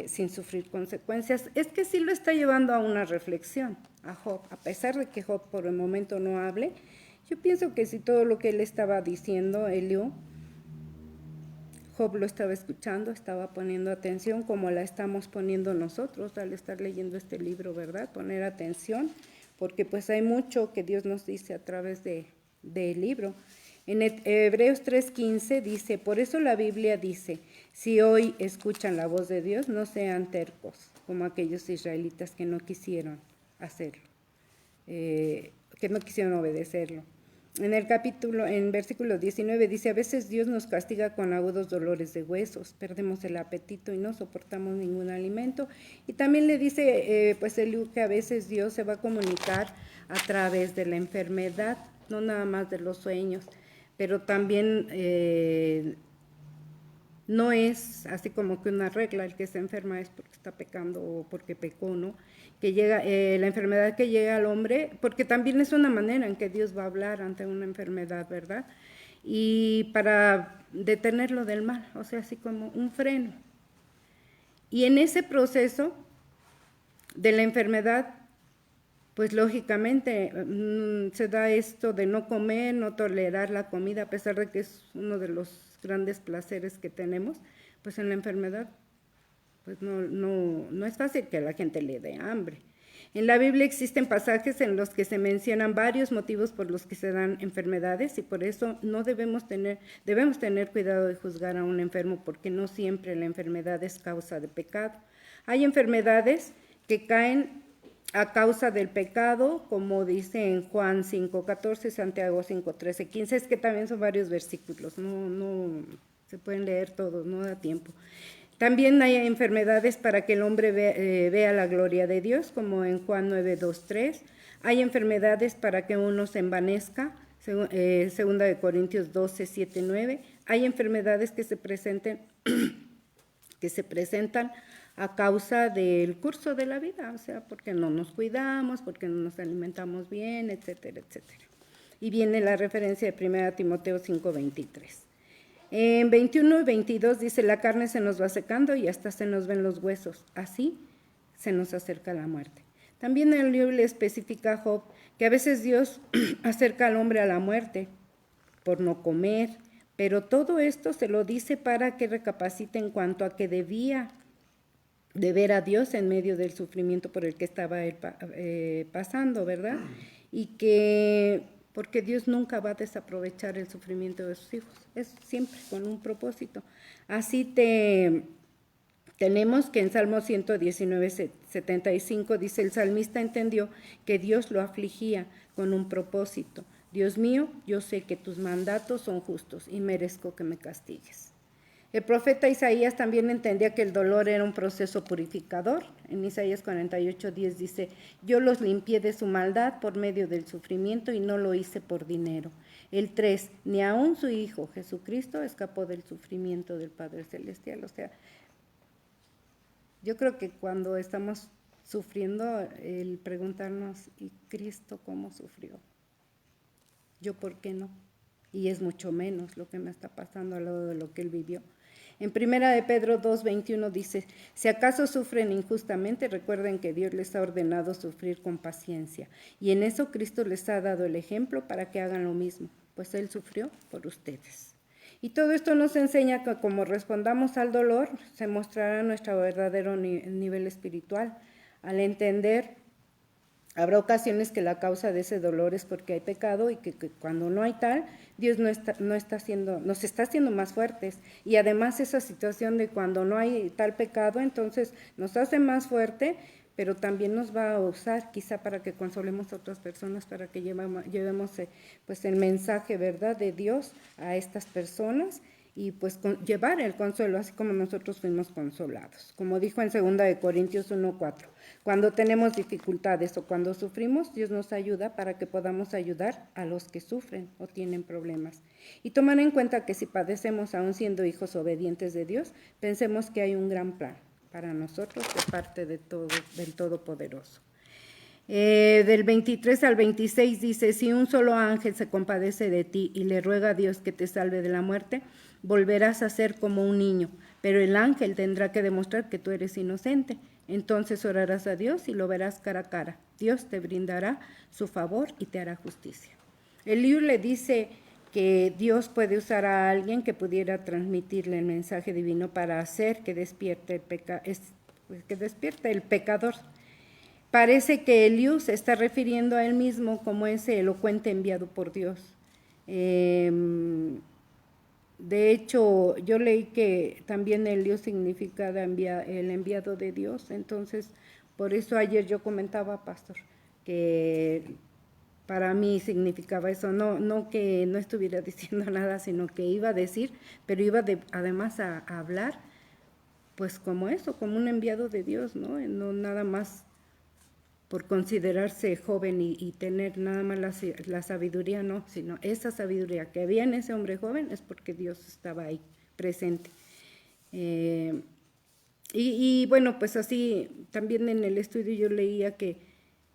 sin sufrir consecuencias. Es que sí lo está llevando a una reflexión a Job, a pesar de que Job por el momento no hable. Yo pienso que si todo lo que él estaba diciendo, Eliú, Job lo estaba escuchando, estaba poniendo atención como la estamos poniendo nosotros al estar leyendo este libro, ¿verdad? Poner atención, porque pues hay mucho que Dios nos dice a través del libro. En Hebreos 3:15 dice, por eso la Biblia dice, si hoy escuchan la voz de Dios, no sean tercos, como aquellos israelitas que no quisieron hacerlo, que no quisieron obedecerlo. En versículo 19 dice, a veces Dios nos castiga con agudos dolores de huesos, perdemos el apetito y no soportamos ningún alimento. Y también le dice, pues Eliú, que a veces Dios se va a comunicar a través de la enfermedad, no nada más de los sueños, pero también no es así como que una regla, el que se enferma es porque está pecando o porque pecó, ¿no? Que llega, la enfermedad que llega al hombre, porque también es una manera en que Dios va a hablar ante una enfermedad, ¿verdad? Y para detenerlo del mal, o sea, así como un freno. Y en ese proceso de la enfermedad, pues lógicamente se da esto de no comer, no tolerar la comida, a pesar de que es uno de los grandes placeres que tenemos, pues en la enfermedad pues no es fácil que a la gente le dé hambre. En la Biblia existen pasajes en los que se mencionan varios motivos por los que se dan enfermedades y por eso debemos tener cuidado de juzgar a un enfermo porque no siempre la enfermedad es causa de pecado. Hay enfermedades que caen a causa del pecado, como dice en Juan 5:14, Santiago 5:13-15, es que también son varios versículos, no se pueden leer todos, no da tiempo. También hay enfermedades para que el hombre vea la gloria de Dios, como en Juan 9:2-3. Hay enfermedades para que uno se envanezca, segunda de Corintios 12:7-9. Hay enfermedades que se presentan a causa del curso de la vida, o sea, porque no nos cuidamos, porque no nos alimentamos bien, etcétera, etcétera. Y viene la referencia de 1 Timoteo 5:23. En 21 y 22 dice, la carne se nos va secando y hasta se nos ven los huesos, así se nos acerca la muerte. También el libro le especifica a Job que a veces Dios acerca al hombre a la muerte por no comer, Pero todo esto se lo dice para que recapacite en cuanto a que debía de ver a Dios en medio del sufrimiento por el que estaba él pasando, ¿verdad? Y que, porque Dios nunca va a desaprovechar el sufrimiento de sus hijos, es siempre con un propósito. Así tenemos que en Salmo 119, 75 dice, el salmista entendió que Dios lo afligía con un propósito. Dios mío, yo sé que tus mandatos son justos y merezco que me castigues. El profeta Isaías también entendía que el dolor era un proceso purificador. En Isaías 48:10 dice, yo los limpié de su maldad por medio del sufrimiento y no lo hice por dinero. El 3, ni aun su Hijo Jesucristo escapó del sufrimiento del Padre Celestial. O sea, yo creo que cuando estamos sufriendo, el preguntarnos, ¿y Cristo cómo sufrió? ¿Yo por qué no? Y es mucho menos lo que me está pasando al lado de lo que Él vivió. En 1 de Pedro 2:21 dice, si acaso sufren injustamente, recuerden que Dios les ha ordenado sufrir con paciencia. Y en eso Cristo les ha dado el ejemplo para que hagan lo mismo, pues Él sufrió por ustedes. Y todo esto nos enseña que como respondamos al dolor, se mostrará nuestro verdadero nivel espiritual. Al entender, habrá ocasiones que la causa de ese dolor es porque hay pecado y que cuando no hay tal, Dios nos está haciendo más fuertes. Y además esa situación de cuando no hay tal pecado, entonces nos hace más fuerte, pero también nos va a usar quizá para que consolemos a otras personas, para que llevemos pues el mensaje, ¿verdad?, de Dios a estas personas y pues llevar el consuelo, así como nosotros fuimos consolados. Como dijo en 2 de Corintios 1:4, cuando tenemos dificultades o cuando sufrimos, Dios nos ayuda para que podamos ayudar a los que sufren o tienen problemas. Y tomar en cuenta que si padecemos aún siendo hijos obedientes de Dios, pensemos que hay un gran plan para nosotros de parte de todo, del Todopoderoso. Del 23 al 26 dice, si un solo ángel se compadece de ti y le ruega a Dios que te salve de la muerte, volverás a ser como un niño, pero el ángel tendrá que demostrar que tú eres inocente. Entonces orarás a Dios y lo verás cara a cara. Dios te brindará su favor y te hará justicia. Eliú le dice que Dios puede usar a alguien que pudiera transmitirle el mensaje divino para hacer que despierte el pecador. Parece que Eliú se está refiriendo a él mismo como ese elocuente enviado por Dios. De hecho, yo leí que también Eliú significa el enviado de Dios. Entonces, por eso ayer yo comentaba, pastor, que para mí significaba eso, no que no estuviera diciendo nada, sino que iba a decir, pero iba además a hablar, pues como eso, como un enviado de Dios, ¿no? No nada más por considerarse joven y tener nada más la sabiduría, no, sino esa sabiduría que había en ese hombre joven es porque Dios estaba ahí presente. Y bueno, pues así, también en el estudio yo leía que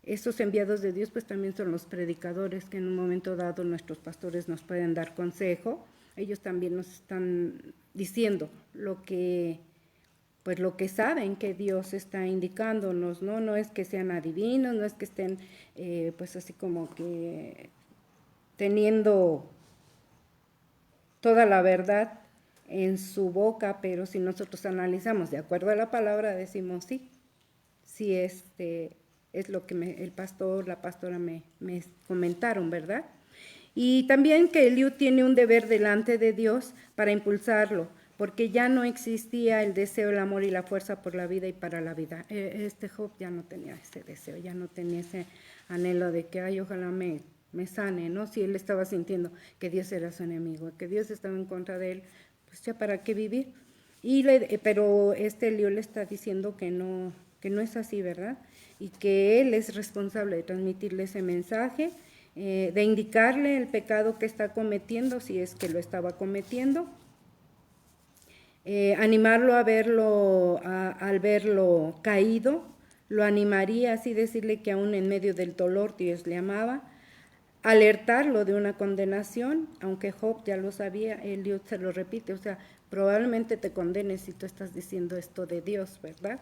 esos enviados de Dios pues también son los predicadores, que en un momento dado nuestros pastores nos pueden dar consejo. Ellos también nos están diciendo lo que saben que Dios está indicándonos, ¿no? No es que sean adivinos, no es que estén pues así como que teniendo toda la verdad en su boca, pero si nosotros analizamos de acuerdo a la palabra, decimos sí es lo que el pastor, la pastora me comentaron, ¿verdad? Y también que Eliú tiene un deber delante de Dios para impulsarlo, porque ya no existía el deseo, el amor y la fuerza por la vida y para la vida. Job ya no tenía ese deseo, ya no tenía ese anhelo de que, ay, ojalá me sane, ¿no? Si él estaba sintiendo que Dios era su enemigo, que Dios estaba en contra de él, pues ya para qué vivir. Pero Eliú le está diciendo que no es así, ¿verdad? Y que él es responsable de transmitirle ese mensaje, de indicarle el pecado que está cometiendo, si es que lo estaba cometiendo, animarlo a verlo, al verlo caído, lo animaría, así decirle que aún en medio del dolor Dios le amaba, alertarlo de una condenación, aunque Job ya lo sabía, Eliú se lo repite, o sea, probablemente te condenes si tú estás diciendo esto de Dios, ¿verdad?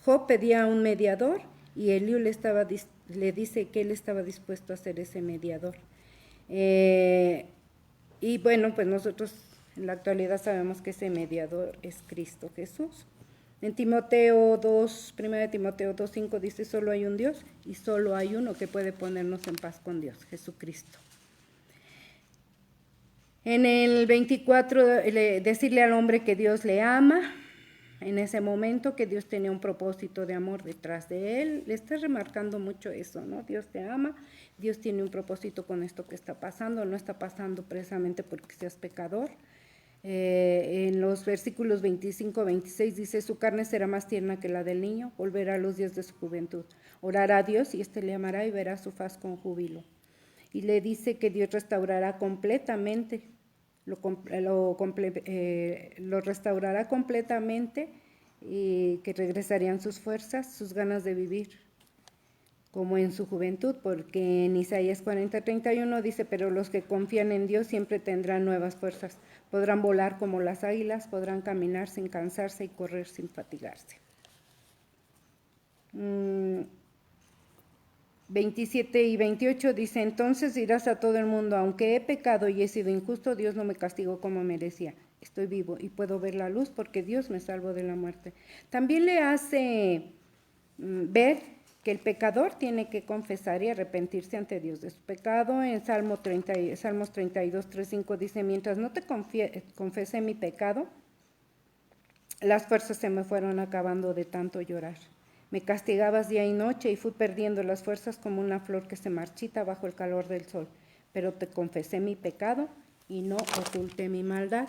Job pedía a un mediador y Eliú le dice que él estaba dispuesto a ser ese mediador. Y bueno, pues nosotros En la actualidad sabemos que ese mediador es Cristo Jesús. En Timoteo 2, 1 Timoteo 2:5 dice, solo hay un Dios y solo hay uno que puede ponernos en paz con Dios, Jesucristo. En el 24, decirle al hombre que Dios le ama, en ese momento que Dios tenía un propósito de amor detrás de él, le está remarcando mucho eso, ¿no? Dios te ama, Dios tiene un propósito con esto que está pasando, no está pasando precisamente porque seas pecador. En los versículos 25, 26 dice, su carne será más tierna que la del niño, volverá a los días de su juventud, orará a Dios y éste le amará y verá su faz con júbilo. Y le dice que Dios restaurará completamente, lo restaurará completamente y que regresarían sus fuerzas, sus ganas de vivir, como en su juventud, porque en Isaías 40:31 dice, pero los que confían en Dios siempre tendrán nuevas fuerzas, podrán volar como las águilas, podrán caminar sin cansarse y correr sin fatigarse. 27 y 28 dice, entonces dirás a todo el mundo, aunque he pecado y he sido injusto, Dios no me castigó como merecía. Estoy vivo y puedo ver la luz porque Dios me salvó de la muerte. También le hace ver que el pecador tiene que confesar y arrepentirse ante Dios de su pecado. En Salmos 32, 3, 5 dice, mientras no te confesé mi pecado, las fuerzas se me fueron acabando de tanto llorar. Me castigabas día y noche y fui perdiendo las fuerzas como una flor que se marchita bajo el calor del sol. Pero te confesé mi pecado y no oculté mi maldad.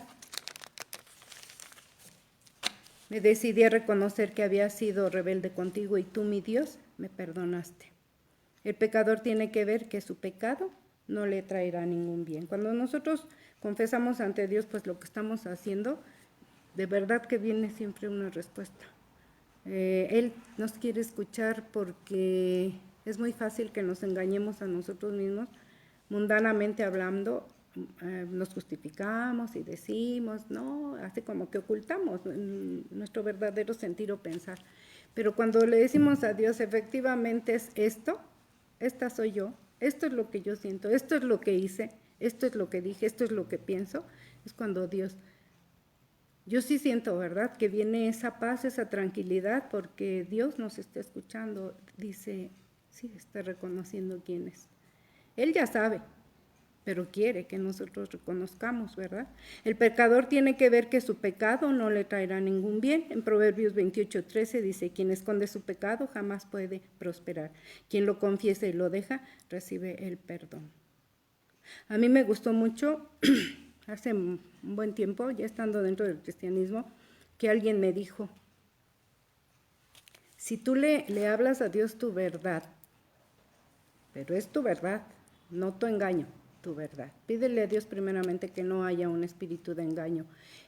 Me decidí a reconocer que había sido rebelde contigo y tú, mi Dios, me perdonaste. El pecador tiene que ver que su pecado no le traerá ningún bien. Cuando nosotros confesamos ante Dios, pues lo que estamos haciendo, de verdad que viene siempre una respuesta. Él nos quiere escuchar porque es muy fácil que nos engañemos a nosotros mismos, mundanamente hablando, nos justificamos y decimos, no, así como que ocultamos nuestro verdadero sentir o pensar. Pero cuando le decimos a Dios, efectivamente es esto, esta soy yo, esto es lo que yo siento, esto es lo que hice, esto es lo que dije, esto es lo que pienso, es cuando Dios, yo sí siento, ¿verdad?, que viene esa paz, esa tranquilidad, porque Dios nos está escuchando, dice, sí, está reconociendo quién es. Él ya sabe, pero quiere que nosotros reconozcamos, ¿verdad? El pecador tiene que ver que su pecado no le traerá ningún bien. En Proverbios 28:13 dice, quien esconde su pecado jamás puede prosperar. Quien lo confiesa y lo deja, recibe el perdón. A mí me gustó mucho, hace un buen tiempo, ya estando dentro del cristianismo, que alguien me dijo, si tú le hablas a Dios tu verdad, pero es tu verdad, no tu engaño, tu verdad. Pídele a Dios primeramente que no haya un espíritu de engaño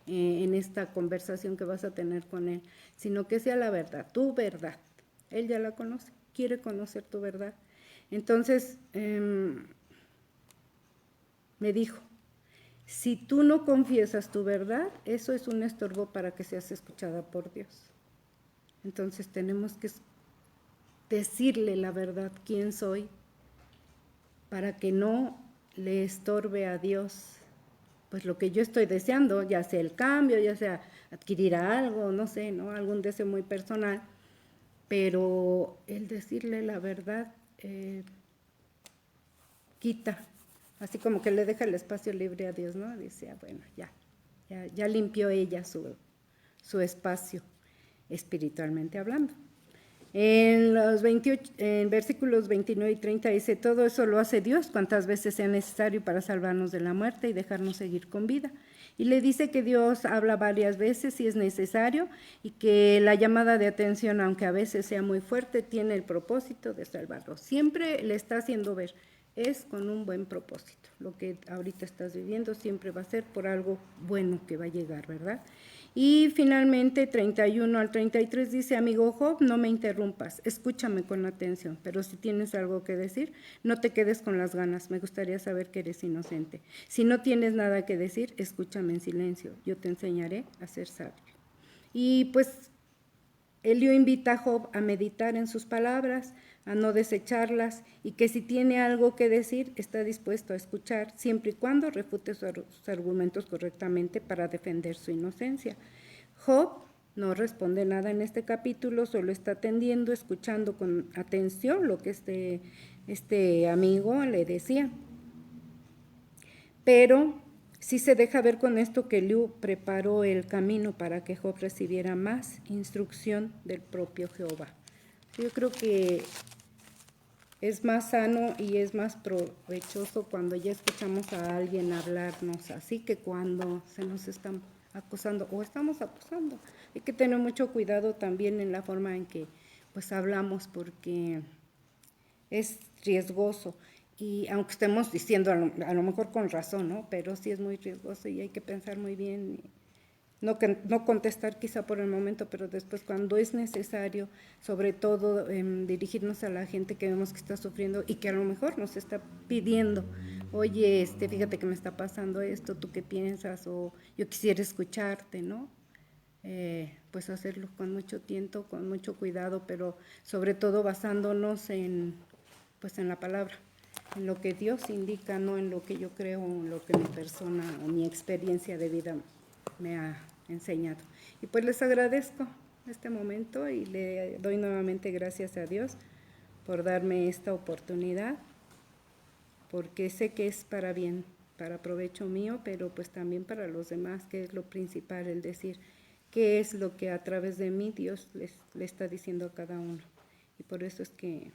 en esta conversación que vas a tener con Él, sino que sea la verdad, tu verdad. Él ya la conoce, quiere conocer tu verdad. Entonces, me dijo, si tú no confiesas tu verdad, eso es un estorbo para que seas escuchada por Dios. Entonces tenemos que decirle la verdad, quién soy, para que no le estorbe a Dios, pues lo que yo estoy deseando, ya sea el cambio, ya sea adquirir algo, no sé, ¿no?, algún deseo muy personal, pero el decirle la verdad quita, así como que le deja el espacio libre a Dios, ¿no? Dice, bueno, ya limpió ella su espacio espiritualmente hablando. En los versículos 29 y 30 dice, todo eso lo hace Dios cuantas veces sea necesario para salvarnos de la muerte y dejarnos seguir con vida. Y le dice que Dios habla varias veces si es necesario y que la llamada de atención, aunque a veces sea muy fuerte, tiene el propósito de salvarlo. Siempre le está haciendo ver, es con un buen propósito. Lo que ahorita estás viviendo siempre va a ser por algo bueno que va a llegar, ¿verdad? Y finalmente, 31 al 33 dice, amigo Job, no me interrumpas, escúchame con atención, pero si tienes algo que decir, no te quedes con las ganas, me gustaría saber que eres inocente. Si no tienes nada que decir, escúchame en silencio, yo te enseñaré a ser sabio. Y pues Eliú invita a Job a meditar en sus palabras, a no desecharlas y que si tiene algo que decir está dispuesto a escuchar siempre y cuando refute sus argumentos correctamente para defender su inocencia. Job no responde nada en este capítulo, solo está atendiendo, escuchando con atención lo que este amigo le decía. Pero sí se deja ver con esto que Eliú preparó el camino para que Job recibiera más instrucción del propio Jehová. Yo creo que es más sano y es más provechoso cuando ya escuchamos a alguien hablarnos así que cuando se nos están acusando o estamos acusando. Hay que tener mucho cuidado también en la forma en que pues hablamos porque es riesgoso. Y aunque estemos diciendo a lo mejor con razón, ¿no? Pero sí es muy riesgoso y hay que pensar muy bien, no contestar quizá por el momento, pero después cuando es necesario, sobre todo dirigirnos a la gente que vemos que está sufriendo y que a lo mejor nos está pidiendo, oye, fíjate que me está pasando esto, ¿tú qué piensas? O yo quisiera escucharte, ¿no? Pues hacerlo con mucho tiento, con mucho cuidado, pero sobre todo basándonos en la palabra, en lo que Dios indica, no en lo que yo creo, en lo que mi persona o mi experiencia de vida me ha enseñado. Y pues les agradezco este momento y le doy nuevamente gracias a Dios por darme esta oportunidad, porque sé que es para bien, para provecho mío, pero pues también para los demás, que es lo principal, el decir qué es lo que a través de mí Dios le está diciendo a cada uno. Y por eso es que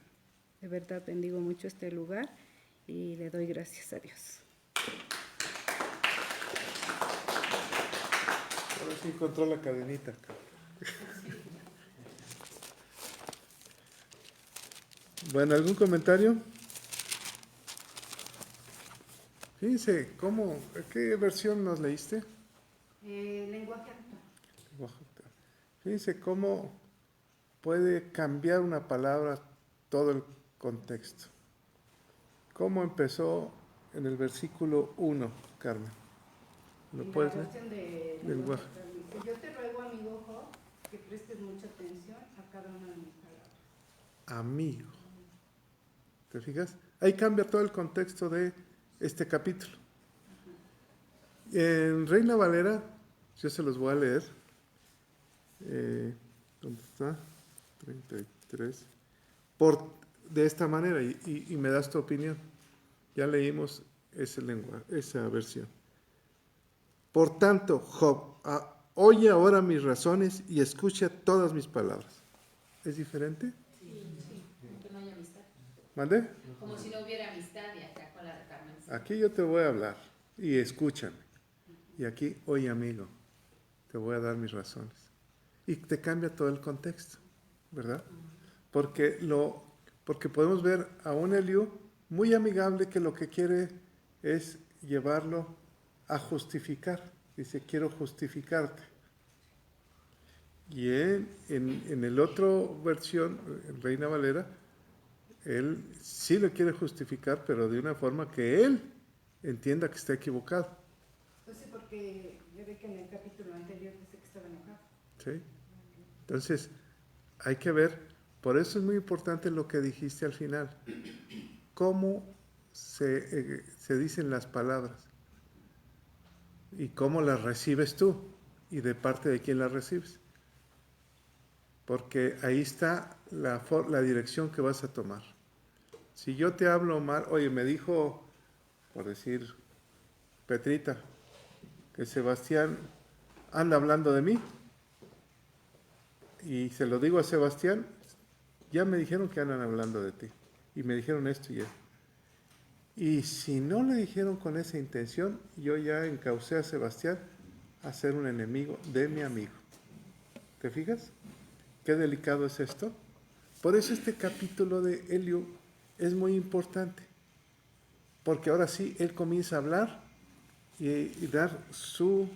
de verdad bendigo mucho este lugar y le doy gracias a Dios. Ahora sí encontró la cadenita. Bueno, ¿algún comentario? Fíjense, ¿qué versión nos leíste? Lenguaje actual. Fíjense cómo puede cambiar una palabra todo el contexto. ¿Cómo empezó en el versículo 1, Carmen? ¿Lo puedes leer? De Lenguaje. Yo te ruego, amigo Job, que prestes mucha atención a cada una de mis palabras. Amigo. ¿Te fijas? Ahí cambia todo el contexto de este capítulo. En Reina Valera, yo se los voy a leer. ¿Dónde está? 33. De esta manera, y me das tu opinión. Ya leímos esa versión. Por tanto, Job, oye ahora mis razones y escucha todas mis palabras. ¿Es diferente? Sí, como que no hay amistad. ¿Mande? Como si no hubiera amistad y acá con la de Carmen. Aquí yo te voy a hablar y escúchame. Y aquí, oye amigo, te voy a dar mis razones. Y te cambia todo el contexto, ¿verdad? Porque podemos ver a un Eliú muy amigable que lo que quiere es llevarlo a justificar. Dice, quiero justificarte. Y en el otro versión, en Reina Valera, él sí lo quiere justificar, pero de una forma que él entienda que está equivocado. Pues sí, porque yo ve que en el capítulo anterior dice que estaba enojado. ¿Sí? Entonces, hay que ver, por eso es muy importante lo que dijiste al final, cómo se dicen las palabras y cómo las recibes tú y de parte de quién las recibes. Porque ahí está la dirección que vas a tomar. Si yo te hablo mal, oye, me dijo, por decir, Petrita, que Sebastián anda hablando de mí, y se lo digo a Sebastián, ya me dijeron que andan hablando de ti, y me dijeron esto y esto. Y si no le dijeron con esa intención, yo ya encaucé a Sebastián a ser un enemigo de mi amigo. ¿Te fijas? Qué delicado es esto. Por eso este capítulo de Eliú es muy importante, porque ahora sí él comienza a hablar y dar sus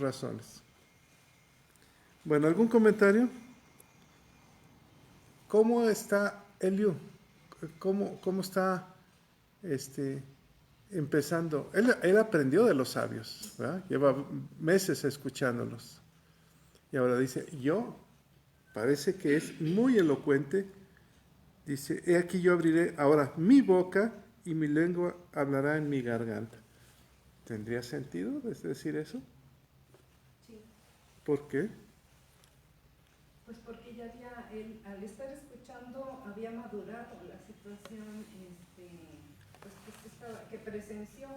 razones. Bueno, ¿algún comentario? ¿Cómo está Eliú? ¿Cómo está empezando? Él aprendió de los sabios, ¿verdad? Lleva meses escuchándolos. Y ahora dice, yo parece que es muy elocuente. Dice, he aquí yo abriré ahora mi boca y mi lengua hablará en mi garganta. ¿Tendría sentido decir eso? Sí. ¿Por qué? Pues porque ya había, él, al estar escuchando, había madurado la situación pues, que presenció,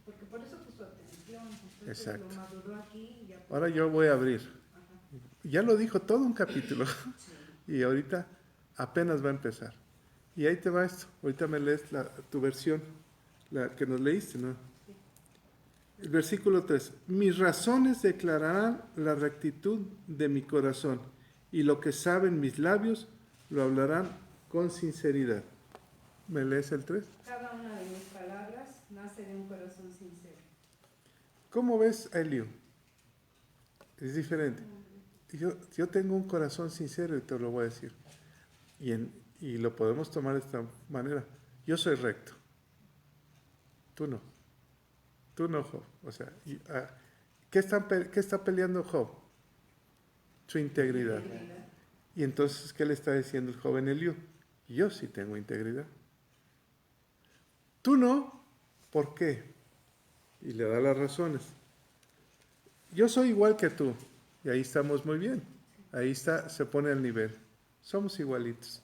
porque por eso puso atención. Entonces Exacto. lo maduró aquí y ya. Ahora yo voy a abrir. Ajá. Ya lo dijo todo un capítulo y ahorita apenas va a empezar. Y ahí te va esto. Ahorita me lees tu versión, la que nos leíste, ¿no? El versículo 3. Mis razones declararán la rectitud de mi corazón y lo que saben mis labios lo hablarán con sinceridad. ¿Me lees el 3? Cada una de mis palabras nace de un corazón sincero. ¿Cómo ves a Eliú? Es diferente. Yo tengo un corazón sincero y te lo voy a decir. Y lo podemos tomar de esta manera. Yo soy recto. Tú no. Tú no, Job. O sea, ¿qué está peleando Job? Su integridad. Y entonces, ¿qué le está diciendo el joven Eliú? Yo sí tengo integridad. Tú no. ¿Por qué? Y le da las razones. Yo soy igual que tú. Y ahí estamos muy bien. Ahí está, se pone al nivel. Somos igualitos.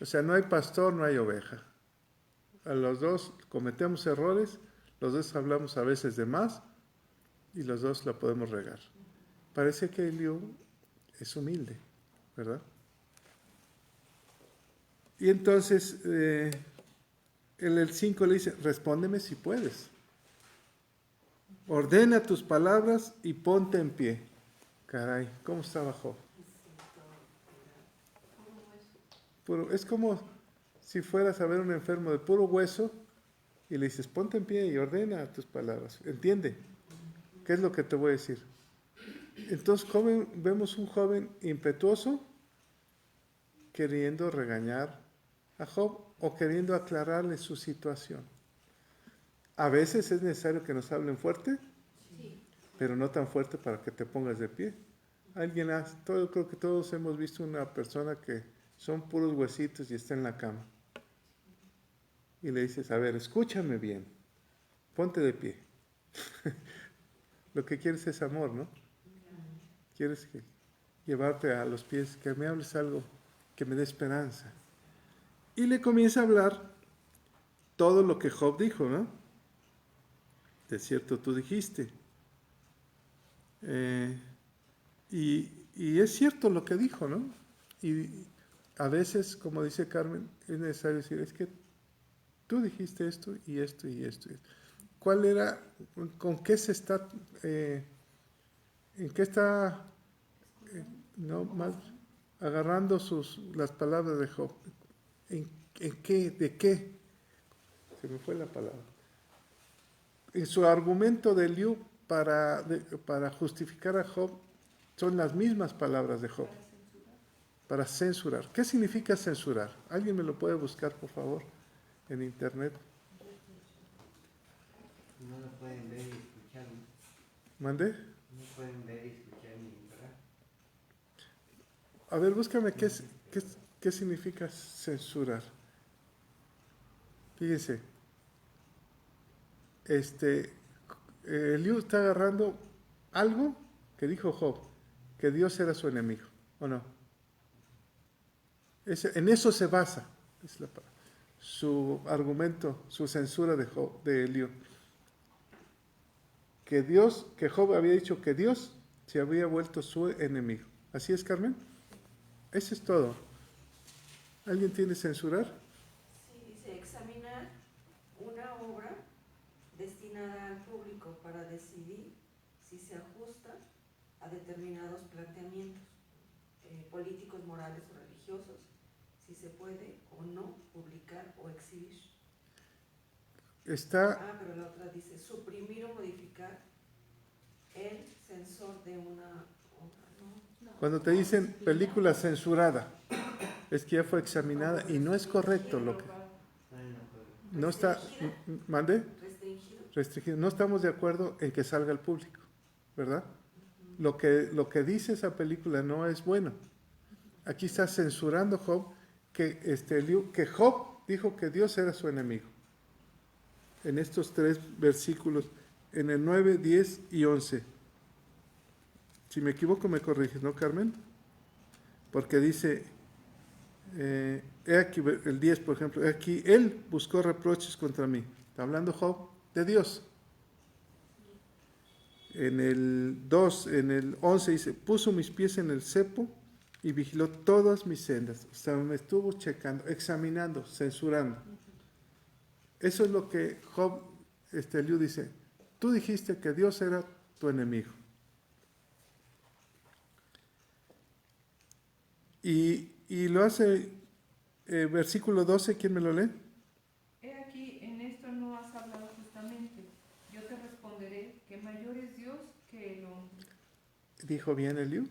O sea, no hay pastor, no hay oveja. A los dos cometemos errores, los dos hablamos a veces de más y los dos la podemos regar. Parece que Eliú es humilde, ¿verdad? Y entonces, en el 5 le dice, respóndeme si puedes. Ordena tus palabras y ponte en pie. Caray, ¿cómo estaba Job? Es como si fueras a ver a un enfermo de puro hueso y le dices, ponte en pie y ordena tus palabras. ¿Entiende? ¿Qué es lo que te voy a decir? Entonces vemos un joven impetuoso queriendo regañar a Job o queriendo aclararle su situación. A veces es necesario que nos hablen fuerte, pero no tan fuerte para que te pongas de pie. Creo que todos hemos visto una persona que son puros huesitos y está en la cama. Y le dices, a ver, escúchame bien, ponte de pie. Lo que quieres es amor, ¿no? Quieres llevarte a los pies, que me hables algo que me dé esperanza. Y le comienza a hablar todo lo que Job dijo, ¿no? De cierto, tú dijiste. Y es cierto lo que dijo, ¿no? Y a veces, como dice Carmen, es necesario decir, es que tú dijiste esto y esto y esto. ¿Cuál era, con qué se está, en qué está, no más, agarrando las palabras de Job? ¿En qué, de qué? Se me fue la palabra. En su argumento de Eliú para justificar a Job son las mismas palabras de Job. Para censurar. ¿Qué significa censurar? ¿Alguien me lo puede buscar, por favor, en internet? No lo pueden ver y escuchar, ¿no? ¿Mande? No pueden ver y escuchar ni entrar. A ver, búscame qué significa censurar. Fíjense. Eliú está agarrando algo que dijo Job, que Dios era su enemigo, ¿o no? En eso se basa su argumento, su censura de Eliú. Que Job había dicho que Dios se había vuelto su enemigo. ¿Así es, Carmen? Eso es todo. ¿Alguien tiene censurar? Sí, dice examinar una obra destinada al público para decidir si se ajusta a determinados planteamientos políticos, morales o religiosos, si se puede o no publicar o exhibir. Pero la otra dice suprimir o modificar el censor de una obra. Cuando te dicen película censurada, es que ya fue examinada y no es correcto lo que... No está... ¿Mande? Restringido. No estamos de acuerdo en que salga al público, ¿verdad? Lo que dice esa película no es bueno. aquí está censurando Job que Job dijo que Dios era su enemigo. En estos 3 versículos, en el 9, 10 y 11. Si me equivoco me corriges, ¿no, Carmen? Porque dice, he aquí, el 10 por ejemplo, he aquí, él buscó reproches contra mí. Está hablando Job de Dios. En el 2, en el 11 dice, puso mis pies en el cepo y vigiló todas mis sendas. O sea, me estuvo checando, examinando, censurando. Eso es lo que Job, Eliú dice, tú dijiste que Dios era tu enemigo. Y lo hace, versículo 12, ¿quién me lo lee? He aquí, en esto no has hablado justamente. Yo te responderé que mayor es Dios que el hombre. ¿Dijo bien Eliú?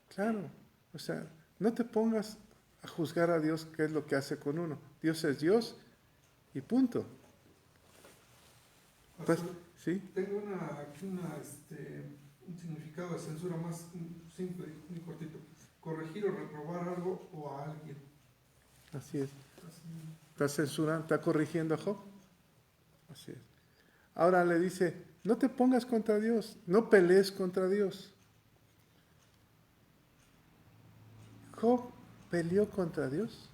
Claro, o sea, no te pongas a juzgar a Dios qué es lo que hace con uno. Dios es Dios y punto. Pues, ¿sí? Tengo aquí un significado de censura más simple, muy cortito. Corregir o reprobar algo o a alguien. Así es. Así. Está censurando, está corrigiendo a Job. Así es. Ahora le dice, no te pongas contra Dios, no pelees contra Dios. ¿Job peleó contra Dios?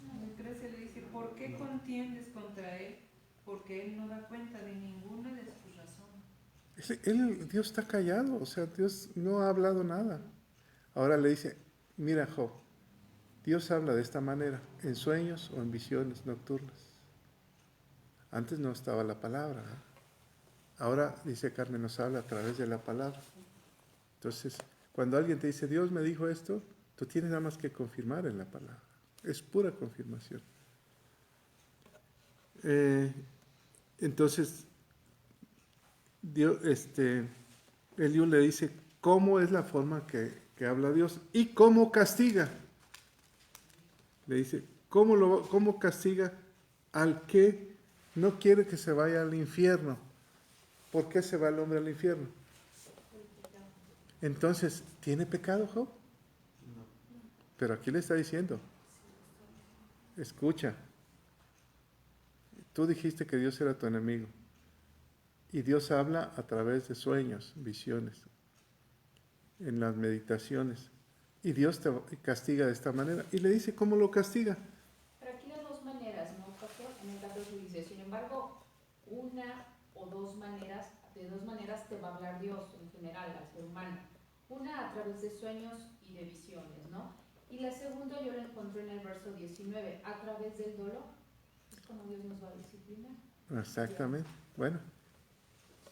En el 13 le dice, ¿por qué contiendes contra él? Porque él no da cuenta de ninguna de sus razones. Dios está callado, o sea, Dios no ha hablado nada. Ahora le dice, mira Job, Dios habla de esta manera, en sueños o en visiones nocturnas. Antes no estaba la palabra, ¿no? Ahora, dice Carmen, nos habla a través de la palabra. Entonces, cuando alguien te dice, Dios me dijo esto, tú tienes nada más que confirmar en la palabra. Es pura confirmación. Entonces, Dios, Eliú le dice cómo es la forma que habla Dios y cómo castiga. Le dice, ¿cómo castiga al que no quiere que se vaya al infierno? ¿Por qué se va el hombre al infierno? Entonces, ¿tiene pecado Job? No. Pero aquí le está diciendo, escucha, tú dijiste que Dios era tu enemigo y Dios habla a través de sueños, visiones, en las meditaciones, y Dios te castiga de esta manera y le dice cómo lo castiga. Pero aquí de 2 maneras, ¿no, Pastor? En el 14 dice, sin embargo, una o 2 maneras, de 2 maneras te va a hablar Dios en general al ser humano. Una a través de sueños y de visiones, ¿no? Y la segunda yo la encontré en el verso 19, a través del dolor. Es como Dios nos va a disciplinar. Exactamente. Bueno,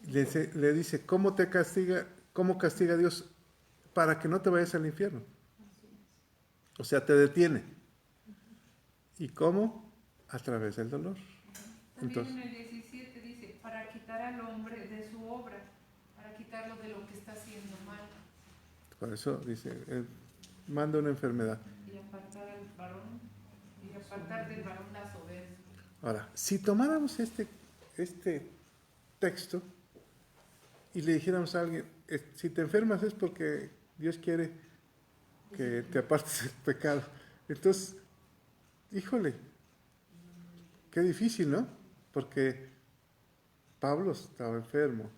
le dice, ¿cómo te castiga? ¿Cómo castiga Dios? Para que no te vayas al infierno. Así es. O sea, te detiene. ¿Y cómo? A través del dolor. También Entonces, en el 17 dice, para quitar al hombre de su obra, para quitarlo de lo que está haciendo mal por eso dice, manda una enfermedad. y apartar al varón, y apartar del varón la soberbia. Ahora, si tomáramos este texto y le dijéramos a alguien, si te enfermas es porque Dios quiere que te apartes del pecado. Entonces, híjole, qué difícil, ¿no? Porque Pablo estaba enfermo,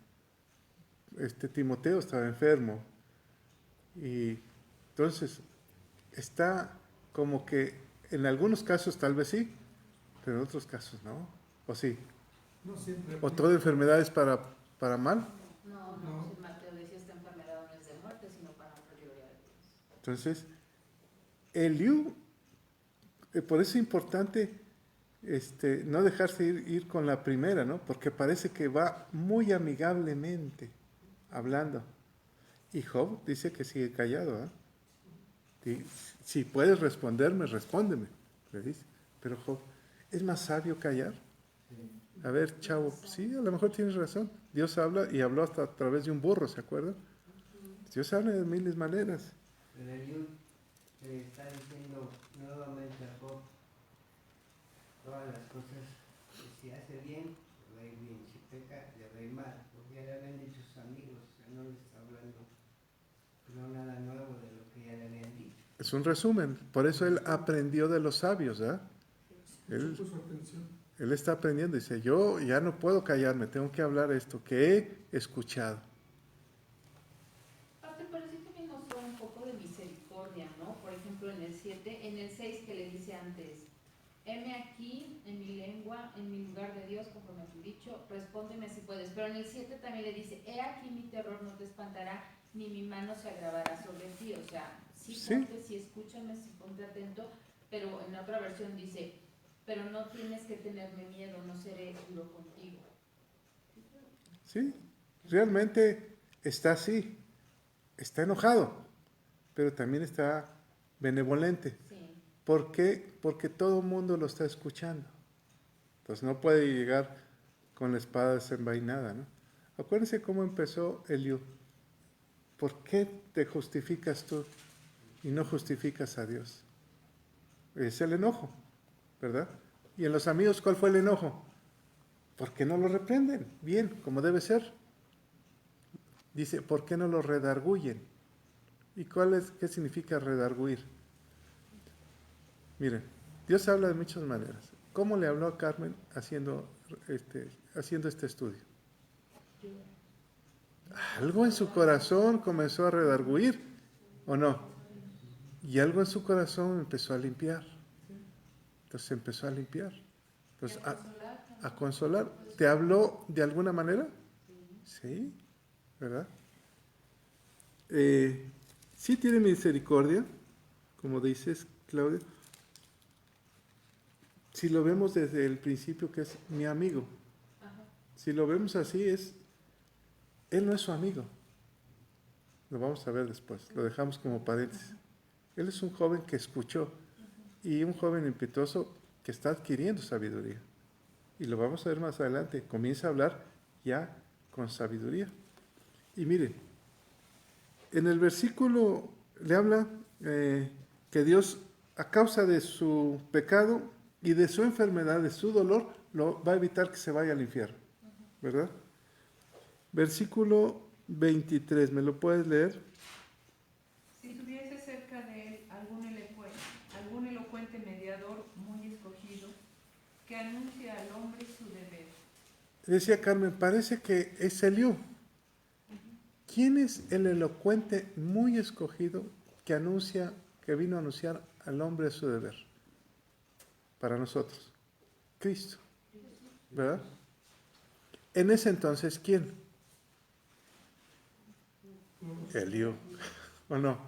Timoteo estaba enfermo, y entonces está como que en algunos casos tal vez sí, pero en otros casos no, o sí, No siempre. o toda enfermedad es para mal. No, si Mateo decía esta enfermedad no es de muerte, sino para la gloria de Dios. Entonces, Eliú, por eso es importante no dejarse ir con la primera, ¿no? Porque parece que va muy amigablemente hablando. Y Job dice que sigue callado, ¿eh? Si puedes responderme, respóndeme, le dice. Pero Job, ¿es más sabio callar? A ver, chavo, sí, a lo mejor tienes razón. Dios habla y habló hasta a través de un burro, ¿se acuerdan? Dios habla de miles maneras. Pero Eliud le está diciendo nuevamente a Job todas las cosas que si hace bien, le va a ir bien, si peca, le va a ir mal, porque ya le habían dicho sus amigos, o sea, no le está hablando no nada nuevo de lo que ya le habían Es un resumen. Por eso él aprendió de los sabios, ¿eh? Él, Puso atención. él está aprendiendo. Dice, yo ya no puedo callarme, tengo que hablar esto que he escuchado. Aparte, pero sí también nos da un poco de misericordia, ¿no? Por ejemplo, en el 7, en el 6 que le dice antes, heme aquí en mi lengua, en mi lugar de Dios, conforme a tu dicho, respóndeme si puedes. Pero en el 7 también le dice, he aquí mi terror no te espantará, ni mi mano se agravará sobre ti. O sea, sí ponte, sí escúchame, sí ponte atento, pero en la otra versión dice, pero no tienes que tenerme miedo, no seré duro contigo. Sí, realmente está así. Está enojado, pero también está benevolente. Sí. ¿Por qué? Porque todo el mundo lo está escuchando. Entonces no puede llegar con la espada desenvainada, ¿no? Acuérdense cómo empezó Eliú. ¿Por qué te justificas tú y no justificas a Dios? Es el enojo, ¿verdad? Y en los amigos, ¿cuál fue el enojo? ¿Por qué no lo reprenden? Bien, como debe ser. Dice, ¿por qué no lo redarguyen? ¿Y qué significa redarguir? Miren, Dios habla de muchas maneras. ¿Cómo le habló a Carmen haciendo este estudio? Algo en su corazón comenzó a redarguir, ¿o no? Y algo en su corazón empezó a limpiar. Entonces empezó a limpiar. Entonces, a consolar. ¿Te habló de alguna manera? Sí, ¿verdad? Sí tiene misericordia, como dices, Claudia. Si lo vemos desde el principio que es mi amigo. Ajá. Si lo vemos así, él no es su amigo. Lo vamos a ver después, lo dejamos como paréntesis. Él es un joven que escuchó y un joven impetuoso que está adquiriendo sabiduría. Y lo vamos a ver más adelante. Comienza a hablar ya con sabiduría. Y miren, en el versículo le habla que Dios, a causa de su pecado y de su enfermedad, de su dolor, lo va a evitar que se vaya al infierno. ¿Verdad? Versículo 23, ¿me lo puedes leer? Si tuviese cerca de él algún elocuente mediador muy escogido, que anuncia al hombre su deber. Decía Carmen, parece que es Eliú. ¿Quién es el elocuente muy escogido que vino a anunciar al hombre su deber? Para nosotros. Cristo. ¿Verdad? En ese entonces, ¿quién? Eliú. ¿O no?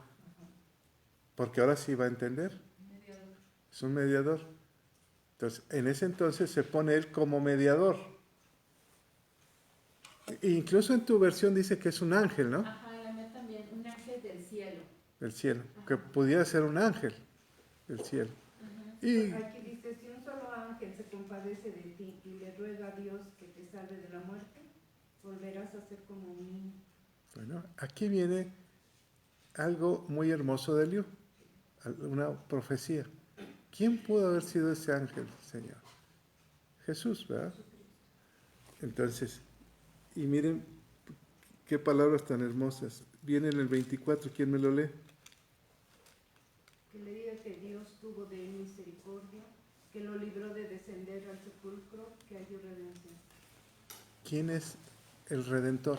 Porque ahora sí va a entender. Es un mediador. Entonces, en ese entonces se pone él como mediador. Incluso en tu versión dice que es un ángel, ¿no? Ajá, en la mía también, un ángel del cielo. Del cielo. Ajá. Que pudiera ser un ángel del cielo. Ajá. Y Aquí dice, si un solo ángel se compadece de ti y le ruega a Dios que te salve de la muerte, volverás a ser como un niño. bueno, aquí viene algo muy hermoso de Eliú. Una profecía. ¿Quién pudo haber sido ese ángel, Señor? Jesús, ¿verdad? Entonces, y miren qué palabras tan hermosas. Viene en el 24, ¿quién me lo lee? Que le diga que Dios tuvo de él misericordia, que lo libró de descender al sepulcro, que halló redención. ¿Quién es el Redentor?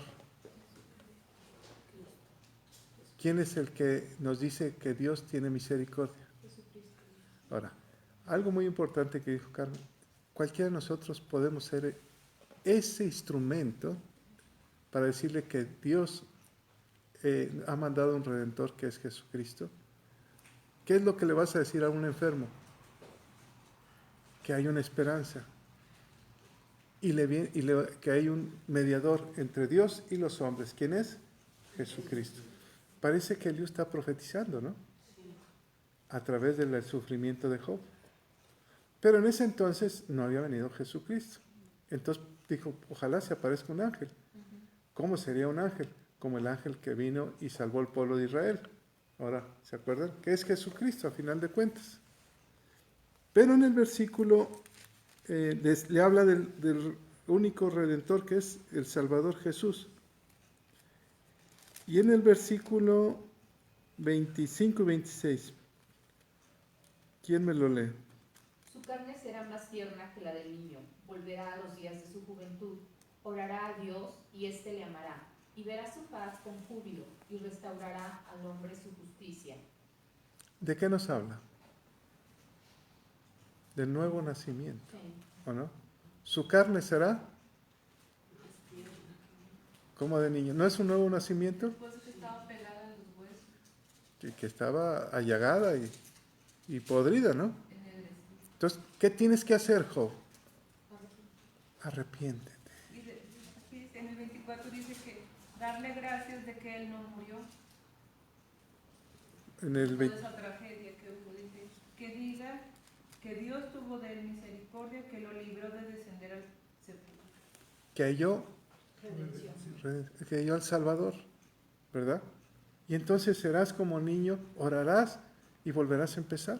¿Quién es el que nos dice que Dios tiene misericordia? Ahora, algo muy importante que dijo Carmen, cualquiera de nosotros podemos ser ese instrumento para decirle que Dios ha mandado un Redentor que es Jesucristo. ¿Qué es lo que le vas a decir a un enfermo? Que hay una esperanza y que hay un mediador entre Dios y los hombres. ¿Quién es? Jesucristo. Parece que Eliú está profetizando, ¿no? A través del sufrimiento de Job. Pero en ese entonces no había venido Jesucristo. Entonces dijo, ojalá se aparezca un ángel. ¿Cómo sería un ángel? Como el ángel que vino y salvó al pueblo de Israel. Ahora, ¿se acuerdan? Que es Jesucristo, a final de cuentas. Pero en el versículo le habla del único Redentor que es el Salvador Jesús. Y en el versículo 25 y 26, ¿Quién me lo lee? Su carne será más tierna que la del niño, volverá a los días de su juventud, orará a Dios y éste le amará, y verá su paz con júbilo, y restaurará al hombre su justicia. ¿De qué nos habla? Del nuevo nacimiento, Sí. ¿o no? Su carne será como de niño. ¿No es un nuevo nacimiento? Pues que estaba pelada en los huesos, Que estaba allagada y podrida, ¿no? en el espíritu. Entonces, ¿qué tienes que hacer, Job? Arrepiéntete. Y aquí dice, en el 24 dice que darle gracias de que él no murió. En el Toda 20 esa tragedia que hubo, dice, que diga que Dios tuvo de él misericordia, que lo libró de descender al sepulcro. que halló, Redención. que halló al Salvador, ¿verdad? Y entonces serás como niño, orarás y volverás a empezar.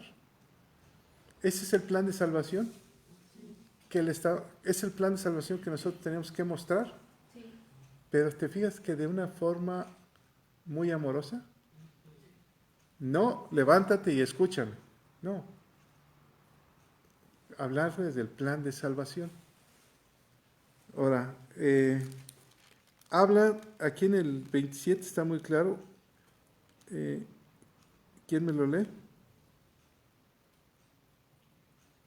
Ese es el plan de salvación. Es el plan de salvación que nosotros tenemos que mostrar. Sí. Pero te fijas que de una forma muy amorosa. No, levántate y escúchame. No. Hablarles del plan de salvación. Ahora, habla, aquí en el 27 está muy claro. ¿Quién me lo lee?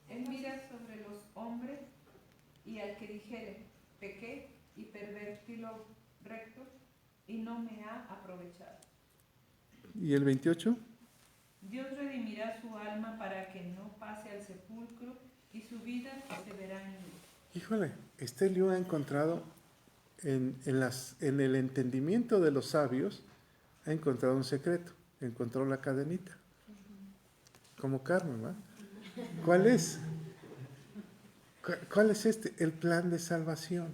Él mira sobre los hombres y al que dijere, pequé y pervertí lo recto y no me ha aprovechado. ¿Y el 28? Dios redimirá su alma para que no pase al sepulcro y su vida se verá en luz. Híjole, este libro ha encontrado en el entendimiento de los sabios, ha encontrado un secreto, encontró la cadenita, como Carmen, ¿va? ¿Cuál es? ¿Cuál es este? El plan de salvación.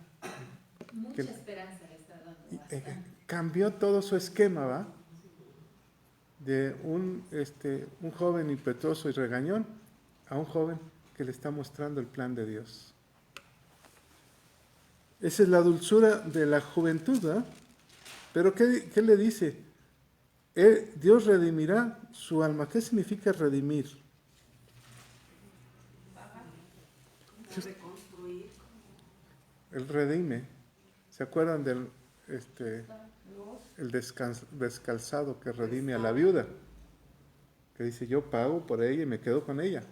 Mucha Que- esperanza le está dando. Bastante. Cambió todo su esquema, ¿va? De un joven impetuoso y regañón a un joven que le está mostrando el plan de Dios. Esa es la dulzura de la juventud, ¿verdad? Pero ¿qué le dice? Dios redimirá su alma. ¿Qué significa redimir? Reconstruir. El redime. ¿Se acuerdan del el descalzado que redime a la viuda? Que dice, yo pago por ella y me quedo con ella.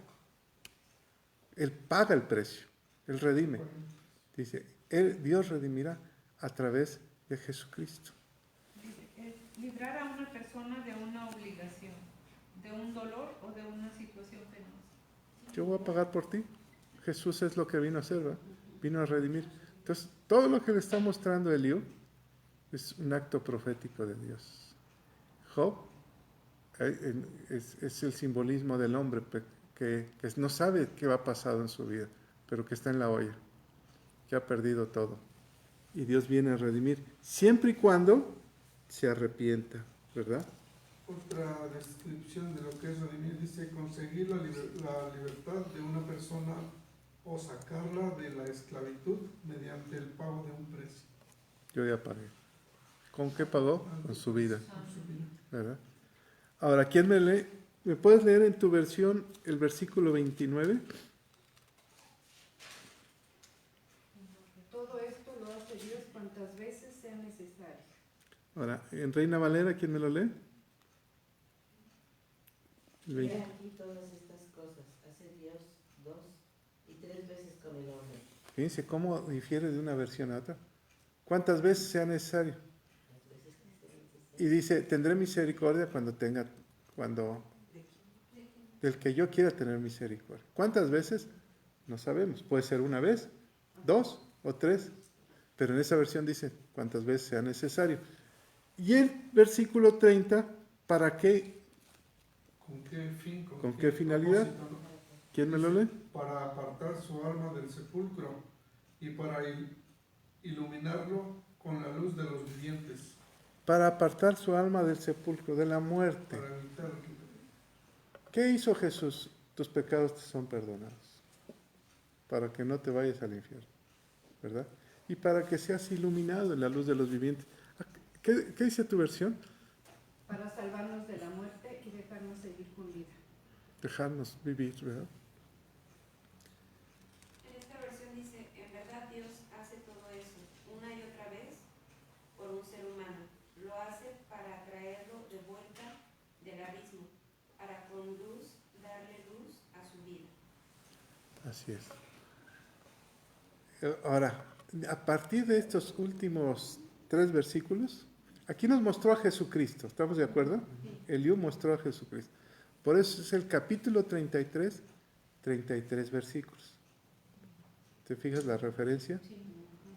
Él paga el precio, Él redime. Dice, Dios redimirá a través de Jesucristo. Librar a una persona de una obligación, de un dolor o de una situación penosa. Yo voy a pagar por ti. Jesús es lo que vino a hacer, ¿verdad? Vino a redimir. Entonces, todo lo que le está mostrando Eliú es un acto profético de Dios. Job es el simbolismo del hombre que no sabe qué va a pasar en su vida, pero que está en la olla, que ha perdido todo. Y Dios viene a redimir, siempre y cuando se arrepienta, ¿verdad? Otra descripción de lo que es redimir dice conseguir la libertad de una persona o sacarla de la esclavitud mediante el pago de un precio. Yo ya pagué. ¿Con qué pagó? Con su vida, Con su vida. ¿verdad? Ahora, ¿quién me lee? ¿Me puedes leer en tu versión el versículo 29? Todo esto lo hace Dios cuantas veces sea necesario. Ahora, en Reina Valera, ¿quién me lo lee? El He 20. aquí todas estas cosas, hace Dios 2 y 3 veces con el hombre. Fíjense cómo difiere de una versión a otra. ¿Cuántas veces sea necesario? Las veces que sea necesario. Y dice, tendré misericordia del que yo quiera tener misericordia. ¿Cuántas veces? No sabemos. Puede ser una vez, 2 o 3. Pero en esa versión dice, cuántas veces sea necesario. Y el versículo 30, ¿para qué? ¿Con qué fin? ¿Con qué finalidad? propósito, no? ¿Quién me lo lee? Para apartar su alma del sepulcro y para iluminarlo con la luz de los vivientes, Para apartar su alma del sepulcro, de la muerte. para evitar ¿Qué hizo Jesús? Tus pecados te son perdonados. Para que no te vayas al infierno, ¿verdad? Y para que seas iluminado en la luz de los vivientes. ¿Qué dice tu versión? Para salvarnos de la muerte y dejarnos seguir con vida. dejarnos vivir, ¿verdad? En esta versión dice, en verdad Dios hace todo eso una y otra vez por un ser humano. Lo hace para traerlo de vuelta del abismo, para con luz darle luz a su vida. Así es. Ahora, a partir de estos últimos 3 versículos, aquí nos mostró a Jesucristo, ¿estamos de acuerdo? Eliú mostró a Jesucristo. Por eso es el capítulo 33, 33 versículos. ¿Te fijas la referencia?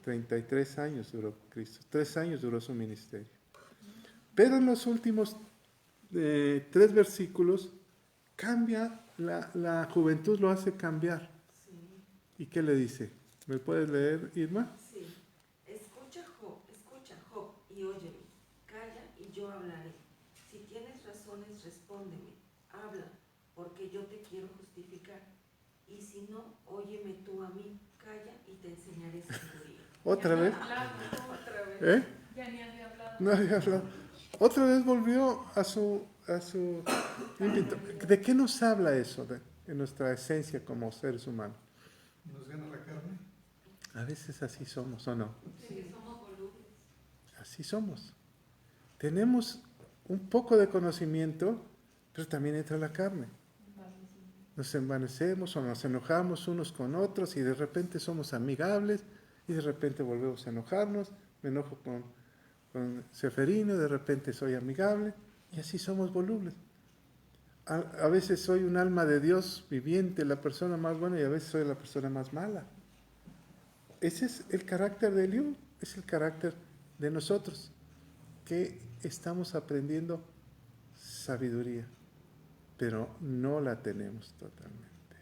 33 años duró Cristo, 3 años duró su ministerio. Pero en los últimos 3 versículos cambia, la juventud lo hace cambiar. ¿Y qué le dice? ¿Me puedes leer, Irma? Sí. Escucha, Job, y óyeme. Calla y yo hablaré. Si tienes razones, respóndeme. Habla, porque yo te quiero justificar. Y si no, óyeme tú a mí. Calla y te enseñaré sabiduría. ¿Otra vez? Otra vez. ¿Eh? Ya ni había hablado. No había hablado. Otra vez volvió a su ímpetu. ¿De qué nos habla eso en nuestra esencia como seres humanos? ¿Nos gana la carne? A veces así somos, ¿o no? Que somos volubles. Así somos. Tenemos un poco de conocimiento, pero también entra la carne. Nos envanecemos o nos enojamos unos con otros y de repente somos amigables y de repente volvemos a enojarnos. Me enojo con Seferino, de repente soy amigable y así somos volubles. A veces soy un alma de Dios viviente, la persona más buena, y a veces soy la persona más mala. Ese es el carácter de Eliú, es el carácter de nosotros, que estamos aprendiendo sabiduría, pero no la tenemos totalmente.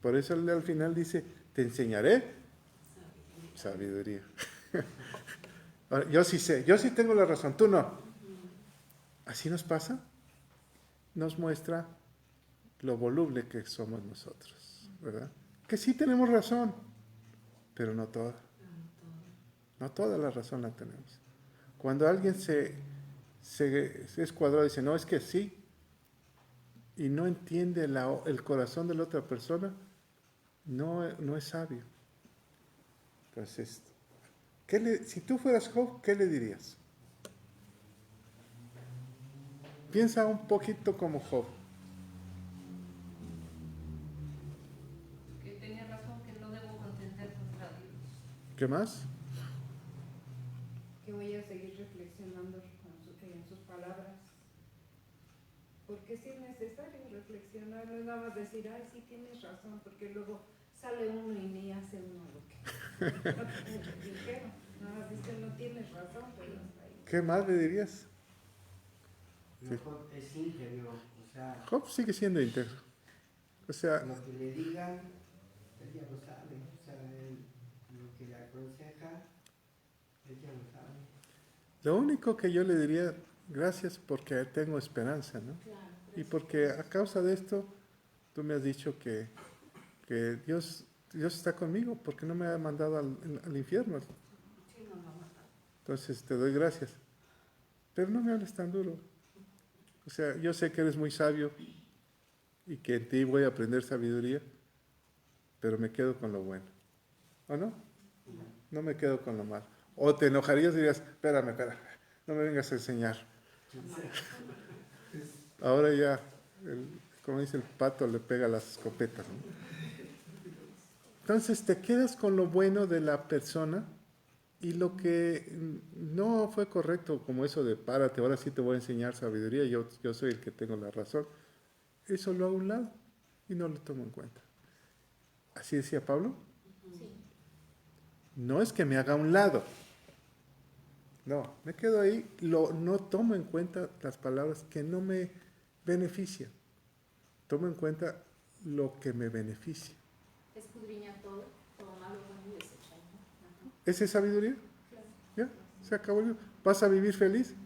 Por eso él al final dice, te enseñaré sabiduría. Ahora, yo sí sé, yo sí tengo la razón, tú no. Así nos pasa. Nos muestra lo voluble que somos nosotros, ¿verdad? Que sí tenemos razón, pero no toda. No toda la razón la tenemos. Cuando alguien se es cuadrado y dice, no, es que sí, y no entiende el corazón de la otra persona, no es sabio. Entonces, si tú fueras Job, ¿qué le dirías? Piensa un poquito como Job. Que tenía razón, que no debo contender contra Dios. ¿Qué más? Que voy a seguir reflexionando en sus palabras. Porque sí es necesario reflexionar, no es nada más decir, ay, sí tienes razón, porque luego sale uno y ni hace uno lo que dijeron. Nada más dice, no tienes razón, pero hasta ahí. ¿Qué más le dirías? No, Job es íntegro, o sea, Job sigue siendo íntegro. O sea, lo que le digan, él ya lo sabe, o sea, lo que le aconseja, él ya lo sabe. lo único que yo le diría, gracias porque tengo esperanza, ¿no? Y porque a causa de esto, tú me has dicho que Dios está conmigo, porque no me ha mandado al infierno. Sí, no lo mata. Entonces te doy gracias. Pero no me hables tan duro. O sea, yo sé que eres muy sabio y que en ti voy a aprender sabiduría, pero me quedo con lo bueno. ¿O no? No me quedo con lo malo. O te enojarías y dirías, espérame, no me vengas a enseñar. Ahora ya, como dice el pato, le pega las escopetas, ¿no? Entonces te quedas con lo bueno de la persona y lo que no fue correcto, como eso de párate, ahora sí te voy a enseñar sabiduría, yo soy el que tengo la razón. Eso lo hago a un lado y no lo tomo en cuenta. ¿Así decía Pablo? Sí. No es que me haga a un lado. No, me quedo ahí, no tomo en cuenta las palabras que no me benefician. Tomo en cuenta lo que me beneficia. Escudriña todo malo, bueno y desecha. ¿Esa es sabiduría? Claro. ¿Ya? ¿Se acabó el libro? ¿Vas a vivir feliz? Ay,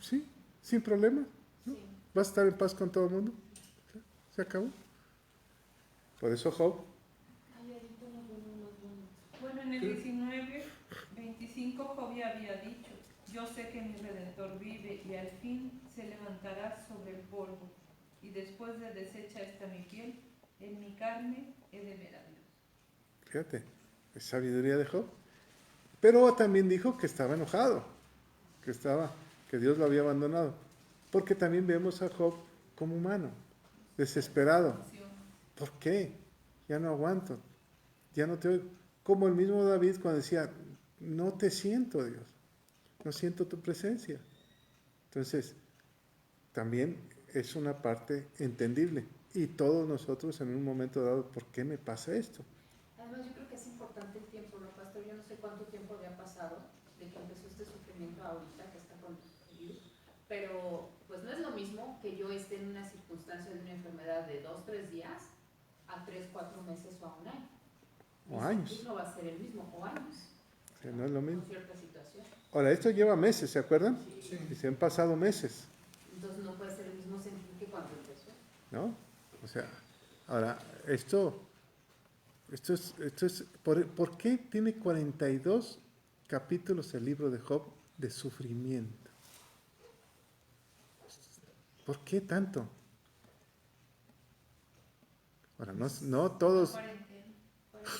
Sí, sin problemas. sí. Sí. ¿Vas a estar en paz con todo el mundo? ¿Se acabó? Por eso Job. Ay, ahorita unos buenos. Bueno, en el 19:25 Job ya había dicho, yo sé que mi Redentor vive y al fin se levantará sobre el polvo, y y después de deshecha esta mi piel, en mi carne he de ver a Dios. Fíjate, es sabiduría de Job. Pero también dijo que estaba enojado, que Dios lo había abandonado. Porque también vemos a Job como humano, desesperado. ¿Por qué? Ya no aguanto, ya no te oigo. Como el mismo David cuando decía, no te siento, Dios, no siento tu presencia. Entonces, también es una parte entendible. Y todos nosotros en un momento dado, ¿por qué me pasa esto? Además, yo creo que es importante el tiempo, ¿no, pastor? Yo no sé cuánto tiempo había pasado de que empezó este sufrimiento ahorita que está con Eliú, pero pues no es lo mismo que yo esté en una circunstancia de una enfermedad de 2, 3 días a 3, 4 meses o a un año. O años. No va a ser el mismo, o años. O sea, no es lo mismo. Con cierta situación. Ahora, esto lleva meses, ¿se acuerdan? Sí. Y se han pasado meses, Entonces no puede ser el mismo sentir que cuando empezó. ¿no? O sea, ahora, esto es ¿por qué tiene 42 capítulos el libro de Job de sufrimiento? ¿Por qué tanto? Ahora, no todos,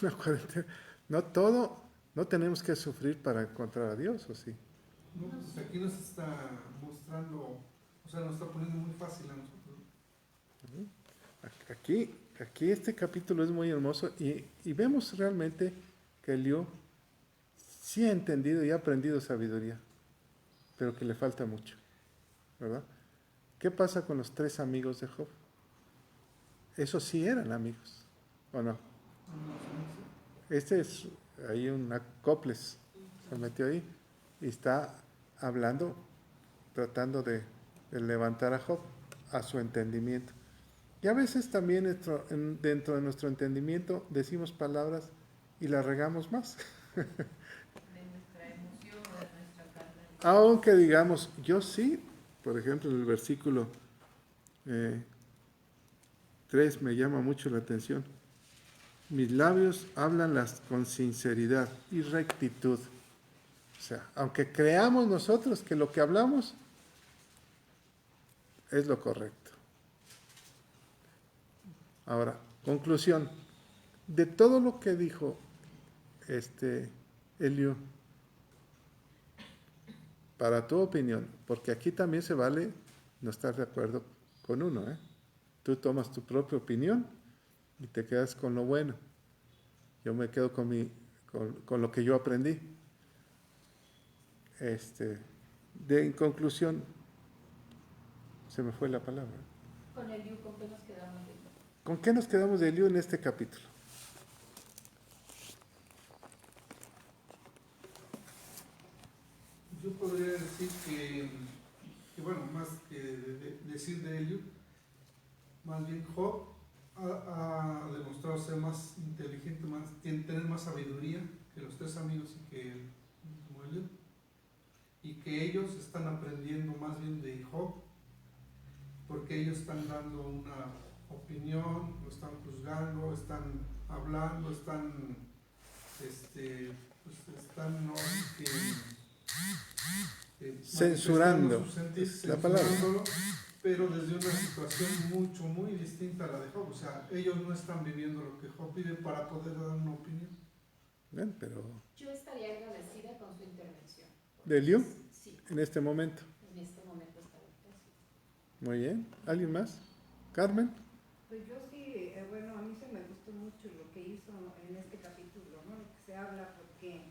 una cuarentena, no tenemos que sufrir para encontrar a Dios, ¿o sí? No, pues aquí nos está mostrando, o sea, nos está poniendo muy fácil a nosotros. Aquí este capítulo es muy hermoso y vemos realmente que Eliú sí ha entendido y ha aprendido sabiduría, pero que le falta mucho, ¿verdad? ¿Qué pasa con los 3 amigos de Job? Esos sí eran amigos, ¿o no? Este es ahí un acoples, se metió ahí y está hablando, tratando de levantar a Job a su entendimiento. Y a veces también dentro de nuestro entendimiento decimos palabras y las regamos más. De nuestra emoción o de nuestra carne. Aunque digamos, yo sí, por ejemplo, en el versículo 3 me llama mucho la atención. Mis labios hablan con sinceridad y rectitud. O sea, aunque creamos nosotros que lo que hablamos es lo correcto. Ahora, conclusión. De todo lo que dijo Eliú, para tu opinión, porque aquí también se vale no estar de acuerdo con uno, ¿eh? Tú tomas tu propia opinión y te quedas con lo bueno. Yo me quedo con lo que yo aprendí. En conclusión, se me fue la palabra. Con Eliú, ¿con qué nos quedamos de Eliú? ¿Con qué nos quedamos de Eliú en este capítulo? Yo podría decir que bueno, más que decir de Eliú, más bien Job ha demostrado ser más inteligente, tener más sabiduría que los 3 amigos y que como Eliú, y que ellos están aprendiendo más bien de Job, porque ellos están dando una opinión, lo están juzgando, están hablando, están censurando la palabra, pero desde una situación muy distinta a la de Job. O sea, ellos no están viviendo lo que Job vive para poder dar una opinión. ¿ven? Pero Yo estaría agradecida con su intervención. ¿de Eliú? Sí, En este momento. en este momento está agradecida. Muy bien. ¿Alguien más? ¿Carmen? Pues yo sí, bueno, a mí se me gustó mucho lo que hizo en este capítulo, ¿no? Lo que se habla, porque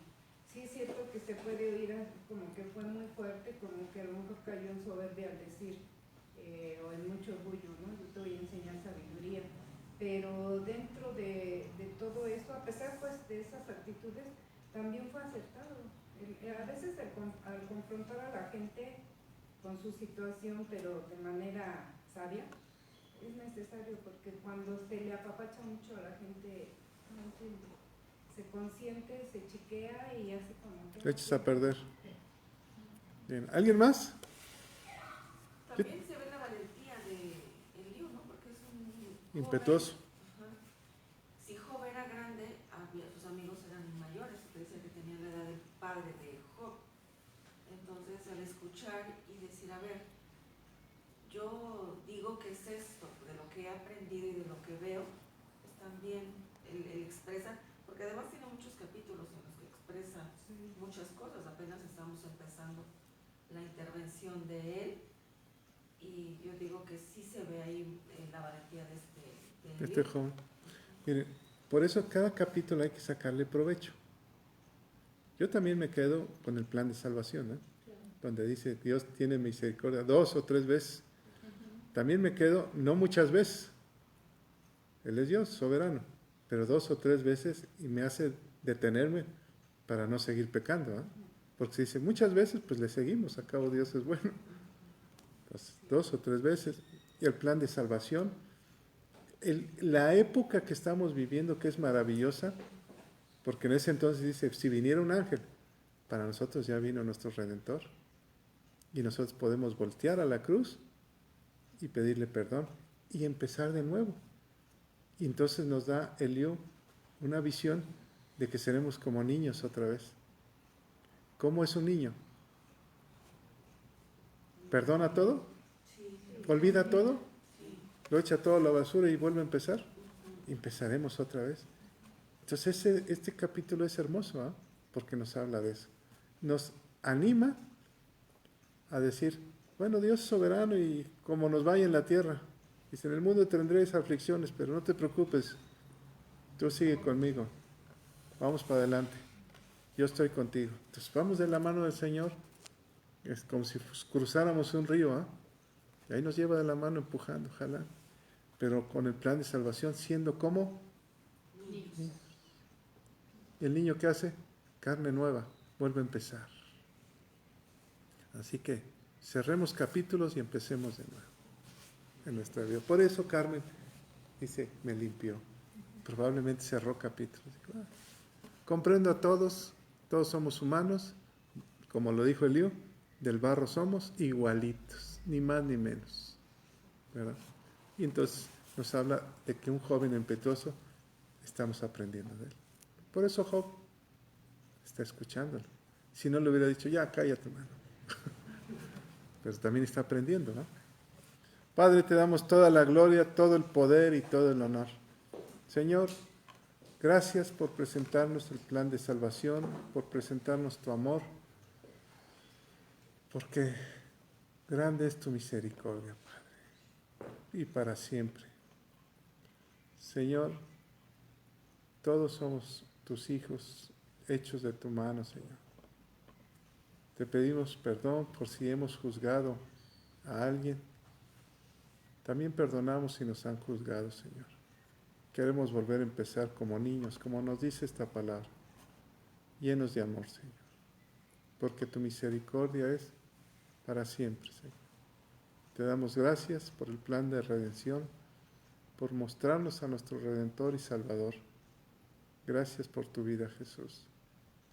sí es cierto que se puede oír como que fue muy fuerte, como que a lo mejor cayó en soberbia al decir, o en mucho orgullo, ¿no? Yo te voy a enseñar sabiduría. Pero dentro de todo eso, a pesar pues de esas actitudes, también fue acertado. A veces al confrontar a la gente con su situación, pero de manera sabia, es necesario, porque cuando se le apapacha mucho a la gente, no entiende, se consiente, se chiquea y hace como que... Te echas a perder. Bien. ¿Alguien más? También se ve la valentía de Eliú, ¿no? Porque es un joven. Impetuoso. Ajá. Si Job era grande, sus amigos eran mayores, se dice que tenía la edad del padre de Job. Entonces, al escuchar y decir, a ver, yo digo que es esto, he aprendido y de lo que veo, pues también él expresa, porque además tiene muchos capítulos en los que expresa muchas cosas. Apenas estamos empezando la intervención de él y yo digo que sí se ve ahí la valentía de Este joven. Miren, por eso cada capítulo hay que sacarle provecho. Yo también me quedo con el plan de salvación, ¿eh? Donde dice Dios tiene misericordia 2 o 3 veces. También me quedo, no muchas veces, Él es Dios, soberano, pero 2 o 3 veces y me hace detenerme para no seguir pecando, ¿eh? Porque si dice muchas veces, pues le seguimos, a cabo Dios es bueno. Entonces, 2 o 3 veces. Y el plan de salvación, la época que estamos viviendo, que es maravillosa, porque en ese entonces dice, si viniera un ángel, para nosotros ya vino nuestro Redentor. Y nosotros podemos voltear a la cruz y pedirle perdón y empezar de nuevo. Y entonces nos da Eliú una visión de que seremos como niños otra vez. ¿Cómo es un niño? ¿Perdona todo? ¿Olvida todo? ¿Lo echa todo a la basura y vuelve a empezar? Empezaremos otra vez. Entonces este capítulo es hermoso, ¿eh? Porque nos habla de eso. Nos anima a decir, bueno, Dios es soberano y como nos vaya en la tierra. Dice, en el mundo tendréis aflicciones, pero no te preocupes, tú sigue conmigo, vamos para adelante, yo estoy contigo. Entonces vamos de la mano del Señor, es como si cruzáramos un río, ¿eh? Y ahí nos lleva de la mano empujando, ojalá, pero con el plan de salvación, siendo como niños. ¿Y el niño qué hace? Carne nueva, vuelve a empezar. Así que cerremos capítulos y empecemos de nuevo en nuestra vida. Por eso Carmen dice, me limpió. Probablemente cerró capítulos. Comprendo a todos, todos somos humanos, como lo dijo Eliú, del barro somos igualitos, ni más ni menos, ¿verdad? Y entonces nos habla de que un joven impetuoso estamos aprendiendo de él. Por eso Job está escuchándolo. Si no le hubiera dicho, ya cállate, mano. Pero también está aprendiendo, ¿no? Padre, te damos toda la gloria, todo el poder y todo el honor. Señor, gracias por presentarnos el plan de salvación, por presentarnos tu amor, porque grande es tu misericordia, Padre, y para siempre. Señor, todos somos tus hijos, hechos de tu mano, Señor. Te pedimos perdón por si hemos juzgado a alguien. También perdonamos si nos han juzgado, Señor. Queremos volver a empezar como niños, como nos dice esta palabra, llenos de amor, Señor. Porque tu misericordia es para siempre, Señor. Te damos gracias por el plan de redención, por mostrarnos a nuestro Redentor y Salvador. Gracias por tu vida, Jesús.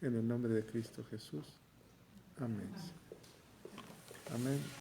En el nombre de Cristo Jesús. Amén. Amén.